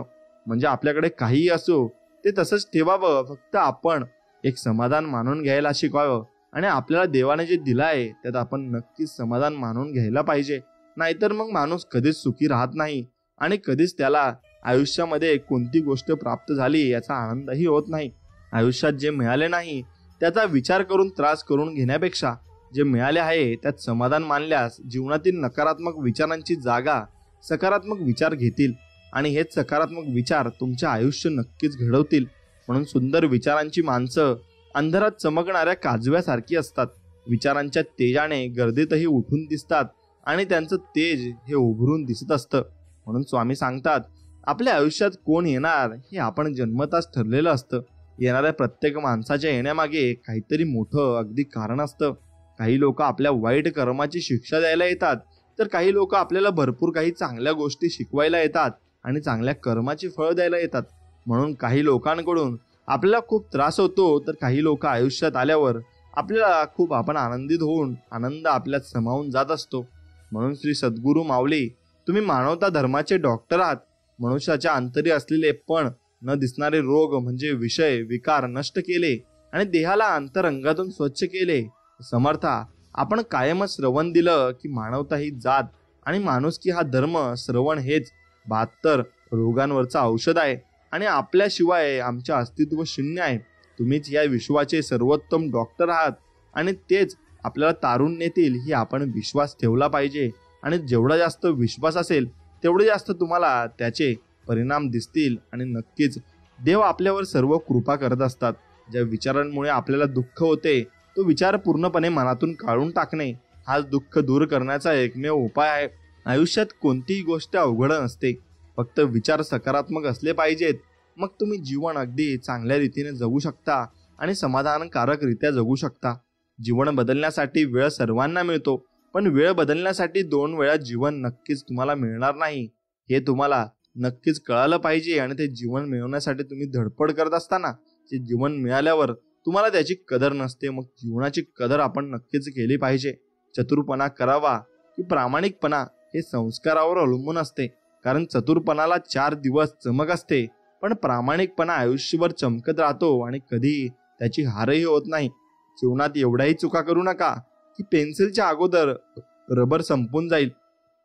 म्हणजे आपल्याकडे काहीही असो ते तसंच ठेवावं, फक्त आपण एक समाधान मानून घ्यायला शिकवावं आणि आपल्याला देवाने जे दिलं आहे त्यात आपण नक्कीच समाधान मानून घ्यायला पाहिजे. नाहीतर मग माणूस कधीच सुखी राहत नाही आणि कधीच त्याला आयुष्यामध्ये कोणती गोष्ट प्राप्त झाली याचा आनंदही होत नाही. आयुष्यात जे मिळाले नाही त्याचा विचार करून त्रास करून घेण्यापेक्षा जे मिळाले आहे त्यात समाधान मानल्यास जीवनातील नकारात्मक विचारांची जागा सकारात्मक विचार घेतील आणि हेच सकारात्मक विचार तुमचे आयुष्य नक्कीच घडवतील. म्हणून सुंदर विचारांची माणसं अंधारात चमकणाऱ्या काजव्यासारखी असतात. विचारांच्या तेजाने गर्दीतही उठून दिसतात आणि त्यांचं तेज हे उभरून दिसत असतं. म्हणून स्वामी सांगतात, आपल्या आयुष्यात कोण येणार हे आपण जन्मताच ठरलेलं असतं. येणाऱ्या प्रत्येक माणसाच्या येण्यामागे काहीतरी मोठं अगदी कारण असतं. काही लोक आपल्या वाईट कर्माची शिक्षा द्यायला येतात, तर काही लोक आपल्याला भरपूर काही चांगल्या गोष्टी शिकवायला येतात आणि चांगल्या कर्माची फळं द्यायला येतात. म्हणून काही लोकांकडून आपल्याला खूप त्रास होतो, तर काही लोक आयुष्यात आल्यावर आपल्याला खूप आपण आनंदित होऊन आनंद आपल्यात समावून जात असतो. म्हणून श्री सद्गुरू माऊली, तुम्ही मानवता धर्माचे डॉक्टर आहात. मनुष्याच्या अंतरी असलेले पण न दिसणारे रोग म्हणजे विषय विकार नष्ट केले आणि देहाला अंतरंगातून स्वच्छ केले. समर्था, आपण कायमच श्रवण दिलं की मानवता ही जात आणि माणुसकी हा धर्म. श्रवण हेच 72 रोगांवरचं औषध आहे आणि आपल्याशिवाय आमचे अस्तित्व शून्य आहे. तुम्हीच या विश्वाचे सर्वोत्तम डॉक्टर आहात आणि तेच आपल्याला तारून नेतील ही आपण विश्वास ठेवला पाहिजे. आणि जेवढा जास्त विश्वास असेल तेवढे जास्त तुम्हाला त्याचे परिणाम दिसतील आणि नक्कीच देव आपल्यावर सर्व कृपा करत असतात. ज्या विचारांमुळे आपल्याला दुःख होते तो विचार पूर्णपणे मनातून काढून टाकणे हाच दुःख दूर करण्याचा एकमेव उपाय आहे. आयुष्यात कोणतीही गोष्ट अवघड नसते, फक्त विचार सकारात्मक असले पाहिजेत. मग तुम्ही जीवन अगदी चांगल्या रीतीने जगू शकता आणि समाधानकारकरित्या जगू शकता. जीवन बदलण्यासाठी वेळ सर्वांना मिळतो, पण वेळ बदलण्यासाठी 2 वेळा जीवन नक्कीच तुम्हाला मिळणार नाही हे तुम्हाला नक्कीच कळालं पाहिजे. आणि ते जीवन मिळवण्यासाठी तुम्ही धडपड करत असताना ते जीवन मिळाल्यावर तुम्हाला त्याची कदर नसते. मग जीवनाची कदर आपण नक्कीच केली पाहिजे. चतुरपणा करावा की प्रामाणिकपणा हे संस्कारावर अवलंबून असते. कारण चतुरपणाला 4 दिवस चमक असते, पण प्रामाणिकपणा आयुष्यभर चमकत राहतो आणि कधी त्याची हारही होत नाही. जीवनात एवढ्याही चुका करू नका की पेन्सिलच्या अगोदर रबर संपून जाईल.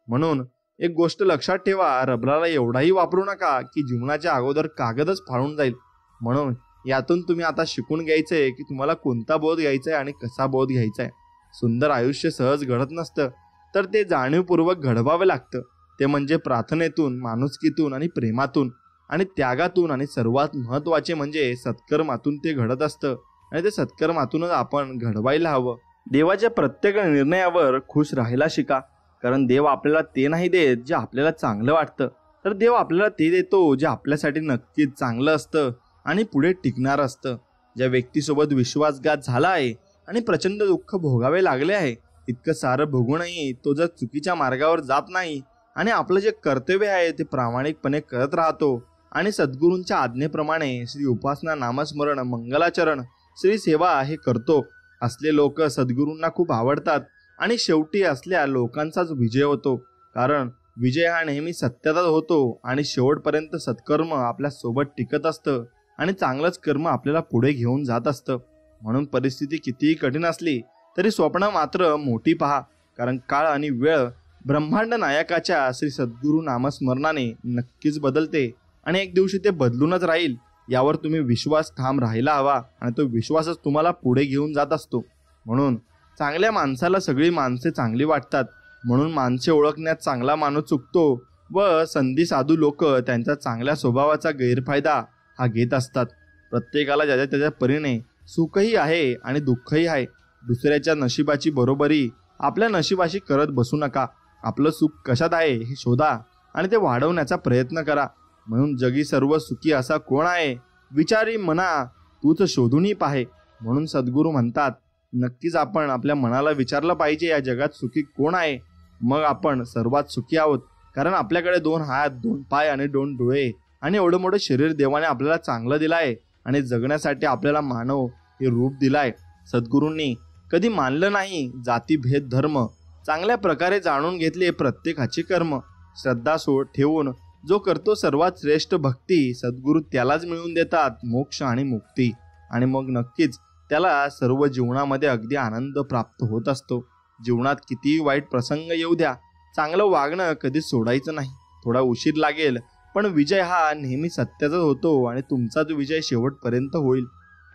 म्हणून एक गोष्ट लक्षात ठेवा, रबराला एवढाही वापरू नका की जीवनाच्या अगोदर कागदच फाळून जाईल. म्हणून यातून तुम्ही आता शिकून घ्यायचंय की तुम्हाला कोणता बोध घ्यायचा आहे आणि कसा बोध घ्यायचा आहे. सुंदर आयुष्य सहज घडत नसतं, तर ते जाणीवपूर्वक घडवावे लागतं. ते म्हणजे प्रार्थनेतून, माणुसकीतून आणि प्रेमातून आणि त्यागातून आणि सर्वात महत्त्वाचे म्हणजे सत्कर्मातून ते घडत असतं आणि ते सत्कर्मातूनच आपण घडवायला हवं. देवाच्या प्रत्येक निर्णयावर खुश राहायला शिका, कारण देव आपल्याला ते नाही देत जे आपल्याला चांगलं वाटतं, तर देव आपल्याला ते देतो जे आपल्यासाठी नक्कीच चांगलं असतं आणि पुढे टिकणार असतं. ज्या व्यक्तीसोबत विश्वासघात झाला आहे आणि प्रचंड दुःख भोगावे लागले आहे, इतकं सारं भोगूनही तो जर चुकीच्या मार्गावर जात नाही आणि आपलं जे कर्तव्य आहे ते प्रामाणिकपणे करत राहतो आणि सद्गुरूंच्या आज्ञेप्रमाणे श्री उपासना, नामस्मरण, मंगलाचरण, श्री सेवा हे करतो, असले लोक सद्गुरूंना खूप आवडतात आणि शेवटी असल्या लोकांचाच विजय होतो. कारण विजय हा नेहमी सत्याचाच होतो आणि शेवटपर्यंत सत्कर्म आपल्या सोबत टिकत असतं आणि चांगलंच कर्म आपल्याला पुढे घेऊन जात असतं. म्हणून परिस्थिती कितीही कठीण असली तरी स्वप्न मात्र मोठी पहा, कारण काळ आणि वेळ ब्रह्मांड नायकाच्या श्री सद्गुरू नामस्मरणाने नक्कीच बदलते आणि एक दिवशी ते बदलूनच राहील. यावर तुम्ही विश्वास ठाम राहायला हवा आणि तो विश्वासच तुम्हाला पुढे घेऊन जात असतो. म्हणून चांगल्या माणसाला सगळी माणसे चांगली वाटतात, म्हणून माणसे ओळखण्यात चांगला माणूस चुकतो व संधी साधू लोक त्यांच्या चांगल्या स्वभावाचा गैरफायदा हा घेत असतात. प्रत्येकाला ज्याच्या त्याच्या परीने सुखही आहे आणि दुःखही आहे. दुसऱ्याच्या नशिबाची बरोबरी आपल्या नशिबाशी करत बसू नका. आपलं सुख कशात आहे हे शोधा आणि ते वाढवण्याचा प्रयत्न करा. म्हणून जगी सर्व सुखी असा कोण आहे, विचारी मना तूच शोधूनही पाहे. म्हणून सद्गुरू म्हणतात, नक्कीच आपण आपल्या मनाला विचारलं पाहिजे, या जगात सुखी कोण आहे. मग आपण सर्वात सुखी आहोत. कारण आपल्याकडे 2 हात, 2 पाय आणि 2 डोळे आणि एवढं मोठं शरीर देवाने आपल्याला चांगलं दिलं आहे आणि जगण्यासाठी आपल्याला मानव हे रूप दिलाय. सद्गुरूंनी कधी मानलं नाही जाती भेद धर्म, चांगल्या प्रकारे जाणून घेतले प्रत्येकाचे कर्म. श्रद्धा ठेवून जो करतो सर्वात श्रेष्ठ भक्ती, सद्गुरू त्यालाच मिळवून देतात मोक्ष आणि मुक्ती. आणि मग नक्कीच त्याला सर्व जीवनामध्ये अगदी आनंद प्राप्त होत असतो. जीवनात कितीही वाईट प्रसंग येऊ द्या, चांगलं वागणं कधी सोडायचं नाही. थोडा उशीर लागेल पण विजय हा नेहमी सत्याचाच होतो आणि तुमचाच विजय शेवटपर्यंत होईल.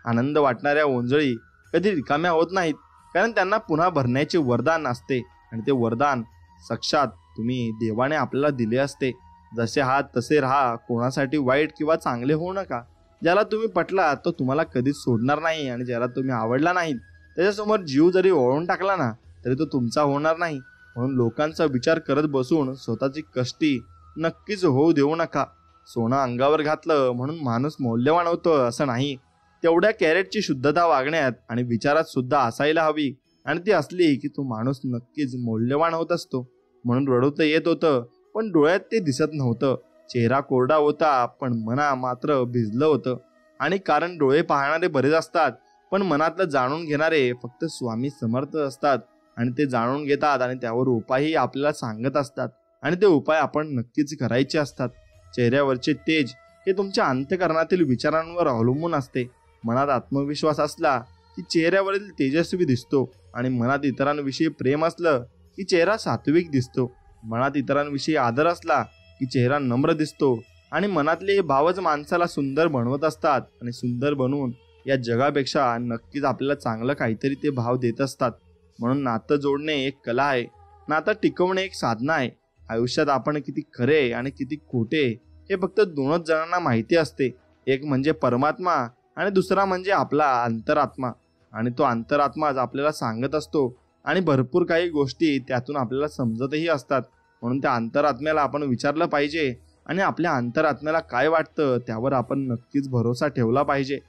आनंद वाटणाऱ्या ओंजळी कधी रिकाम्या होत नाहीत, कारण त्यांना पुन्हा भरण्याचे वरदान असते आणि ते वरदान साक्षात तुम्ही देवाने आपल्याला दिले असते. जसे आहात तसे राहा, कोणासाठी वाईट किंवा चांगले होऊ नका. ज्याला तुम्ही पटला तो तुम्हाला कधीच सोडणार नाही आणि ज्याला तुम्ही आवडला नाही त्याच्यासमोर जीव जरी ओळून टाकला ना तरी तो तुमचा होणार नाही. म्हणून लोकांचा विचार करत बसून स्वतःची कष्टी नक्कीच होऊ देऊ नका. सोनं अंगावर घातलं म्हणून माणूस मौल्यवान होतो असं नाही. तेवढ्या कॅरेटची शुद्धता वागण्यात आणि विचारात सुद्धा असायला हवी आणि ती असली की तो माणूस नक्कीच मौल्यवान होत असतो. म्हणून रडू तर येत होतं पण डोळ्यात ते दिसत नव्हतं. चेहरा कोरडा होता पण मना मात्र भिजलं होतं. आणि कारण डोळे पाहणारे बरेच असतात पण मनातलं जाणून घेणारे फक्त स्वामी समर्थ असतात आणि ते जाणून घेतात आणि त्यावर उपायही आपल्याला सांगत असतात आणि ते उपाय आपण नक्कीच करायचे असतात. चेहऱ्यावरचे तेज हे तुमच्या अंतःकरणातील विचारांवर अवलंबून असते. मनात आत्मविश्वास असला की चेहऱ्यावरील तेजस्वी दिसतो आणि मनात इतरांविषयी प्रेम असलं की चेहरा सात्विक दिसतो. मनात इतरांविषयी आदर असला की चेहरा नम्र दिसतो आणि मनातले हे भावच माणसाला सुंदर बनवत असतात आणि सुंदर बनवून या जगापेक्षा नक्कीच आपल्याला चांगलं काहीतरी ते भाव देत असतात. म्हणून नातं जोडणे एक कला आहे, नातं टिकवणे एक साधना आहे. आयुष्यात आपण किती खरे आणि किती खोटे हे फक्त 2च जणांना माहिती असते. एक म्हणजे परमात्मा आणि दुसरा म्हणजे आपला अंतरात्मा. आणि तो अंतरात्माच आपल्याला सांगत असतो आणि भरपूर काही गोष्टी त्यातून आपल्याला समजतही असतात. म्हणून त्या अंतरात्म्याला आपण विचारलं पाहिजे आणि आपल्या अंतरात्म्याला काय वाटतं त्यावर आपण नक्कीच भरोसा ठेवला पाहिजे.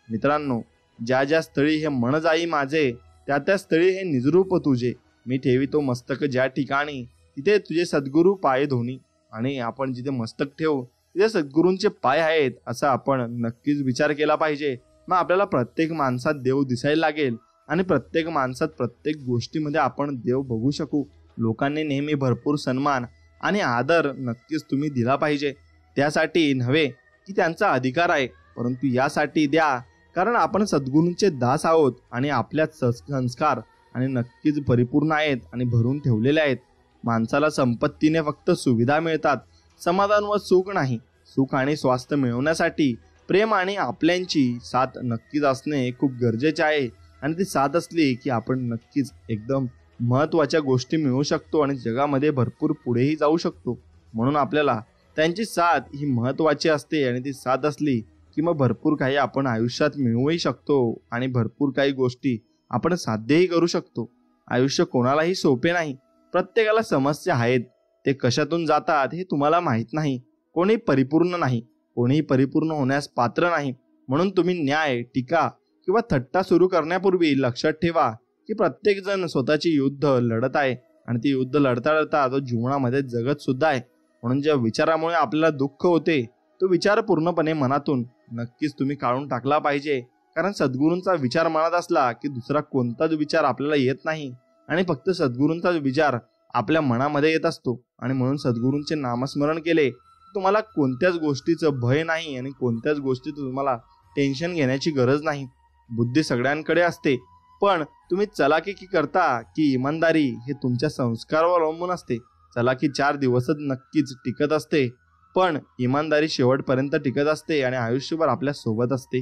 मित्रांनो, ज्या ज्या स्थळी हे मन जाई माझे, त्या त्या स्थळी हे निजरूप तुझे. मी ठेवितो मस्तक ज्या ठिकाणी, तिथे तुझे सद्गुरू पाय धोनी. आणि आपण जिथे मस्तक ठेवू तिथे सद्गुरूंचे पाय आहेत असा आपण नक्कीच विचार केला पाहिजे. मग आपल्याला प्रत्येक माणसात देव दिसायला लागेल आणि प्रत्येक माणसात प्रत्येक गोष्टीमध्ये आपण देव बघू शकू. लोकांनी नेहमी भरपूर सन्मान आणि आदर नक्कीच तुम्ही दिला पाहिजे. त्यासाठी नव्हे की त्यांचा अधिकार आहे, परंतु यासाठी द्या कारण आपण सद्गुरूंचे दास आहोत आणि आपल्यात संस्कार आणि नक्कीच परिपूर्ण आहेत आणि भरून ठेवलेले आहेत. माणसाला संपत्तीने फक्त सुविधा मिळतात, समाधान व सुख नाही. सुख आणि स्वास्थ्य मिळवण्यासाठी प्रेम आणि आपल्यांची साथ नक्कीच असणे खूप गरजेचे आहे आणि ती साथ असली की आपण नक्कीच एकदम महत्त्वाच्या गोष्टी मिळवू शकतो आणि जगामध्ये भरपूर पुढेही जाऊ शकतो. म्हणून आपल्याला त्यांची साथ ही महत्त्वाची असते आणि ती साथ असली की मग भरपूर काही आपण आयुष्यात मिळवूही शकतो आणि भरपूर काही गोष्टी आपण साध्यही करू शकतो. आयुष्य कोणालाही सोपे नाही, प्रत्येकाला समस्या आहेत. ते कशातून जातात हे तुम्हाला माहीत नाही. कोणी परिपूर्ण नाही, कोणीही परिपूर्ण होण्यास पात्र नाही. म्हणून तुम्ही न्याय, टीका किंवा थट्टा सुरू करण्यापूर्वी लक्षात ठेवा की प्रत्येक जण स्वतःचे युद्ध लढत आहे आणि ती युद्ध लढता लढता तो जीवनामध्ये जगत सुद्धा आहे. म्हणून ज्या विचारामुळे आपल्याला दुःख होते तो विचार पूर्णपणे मनातून नक्कीच तुम्ही काढून टाकला पाहिजे. कारण सद्गुरूंचा विचार मनात असला की दुसरा कोणताच विचार आपल्याला येत नाही आणि फक्त सद्गुरूंचा विचार आपल्या मनामध्ये येत असतो. आणि म्हणून सद्गुरूंचे नामस्मरण केले तुम्हाला कोणत्याच गोष्टीचं भय नाही आणि कोणत्याच गोष्टीचं तुम्हाला टेन्शन घेण्याची गरज नाही. बुद्धी सगळ्यांकडे असते, पण तुम्ही चलाकी की करता की इमानदारी हे तुमच्या संस्कारावर अवलंबून असते. चलाकी 4 दिवसच नक्कीच टिकत असते, पण इमानदारी शेवटपर्यंत टिकत असते आणि आयुष्यभर आपल्या सोबत असते.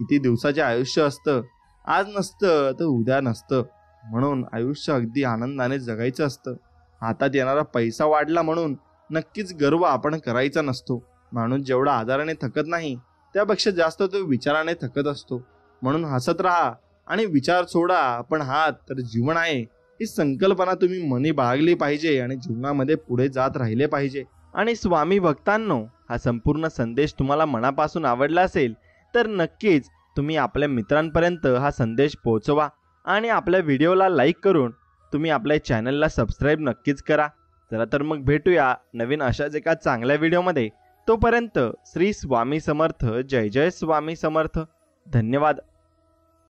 किती दिवसाचे आयुष्य असतं, आज नसतं तर उद्या नसतं. म्हणून आयुष्य अगदी आनंदाने जगायचं असतं. हातात येणारा पैसा वाढला म्हणून नक्कीच गर्व आपण करायचा नसतो. माणूस जेवढा आजाराने थकत नाही त्यापेक्षा जास्त तो विचाराने थकत असतो. म्हणून हसत राहा आणि विचार सोडा, पण हात तर जीवन आहे ही संकल्पना तुम्ही मनी बाळगली पाहिजे आणि जीवनामध्ये पुढे जात राहिले पाहिजे. आणि स्वामी भक्तांनो, हा संपूर्ण संदेश तुम्हाला मनापासून आवडला असेल तर नक्कीच तुम्ही आपल्या मित्रांपर्यंत हा संदेश पोहोचवा आणि आपल्या व्हिडिओला लाईक करून तुम्ही आपल्या चॅनलला सबस्क्राईब नक्कीच करा. चला तर मग भेटूया नवीन अशाच एका चांगल्या व्हिडिओमध्ये. तोपर्यंत श्री स्वामी समर्थ. जय जय स्वामी समर्थ. धन्यवाद.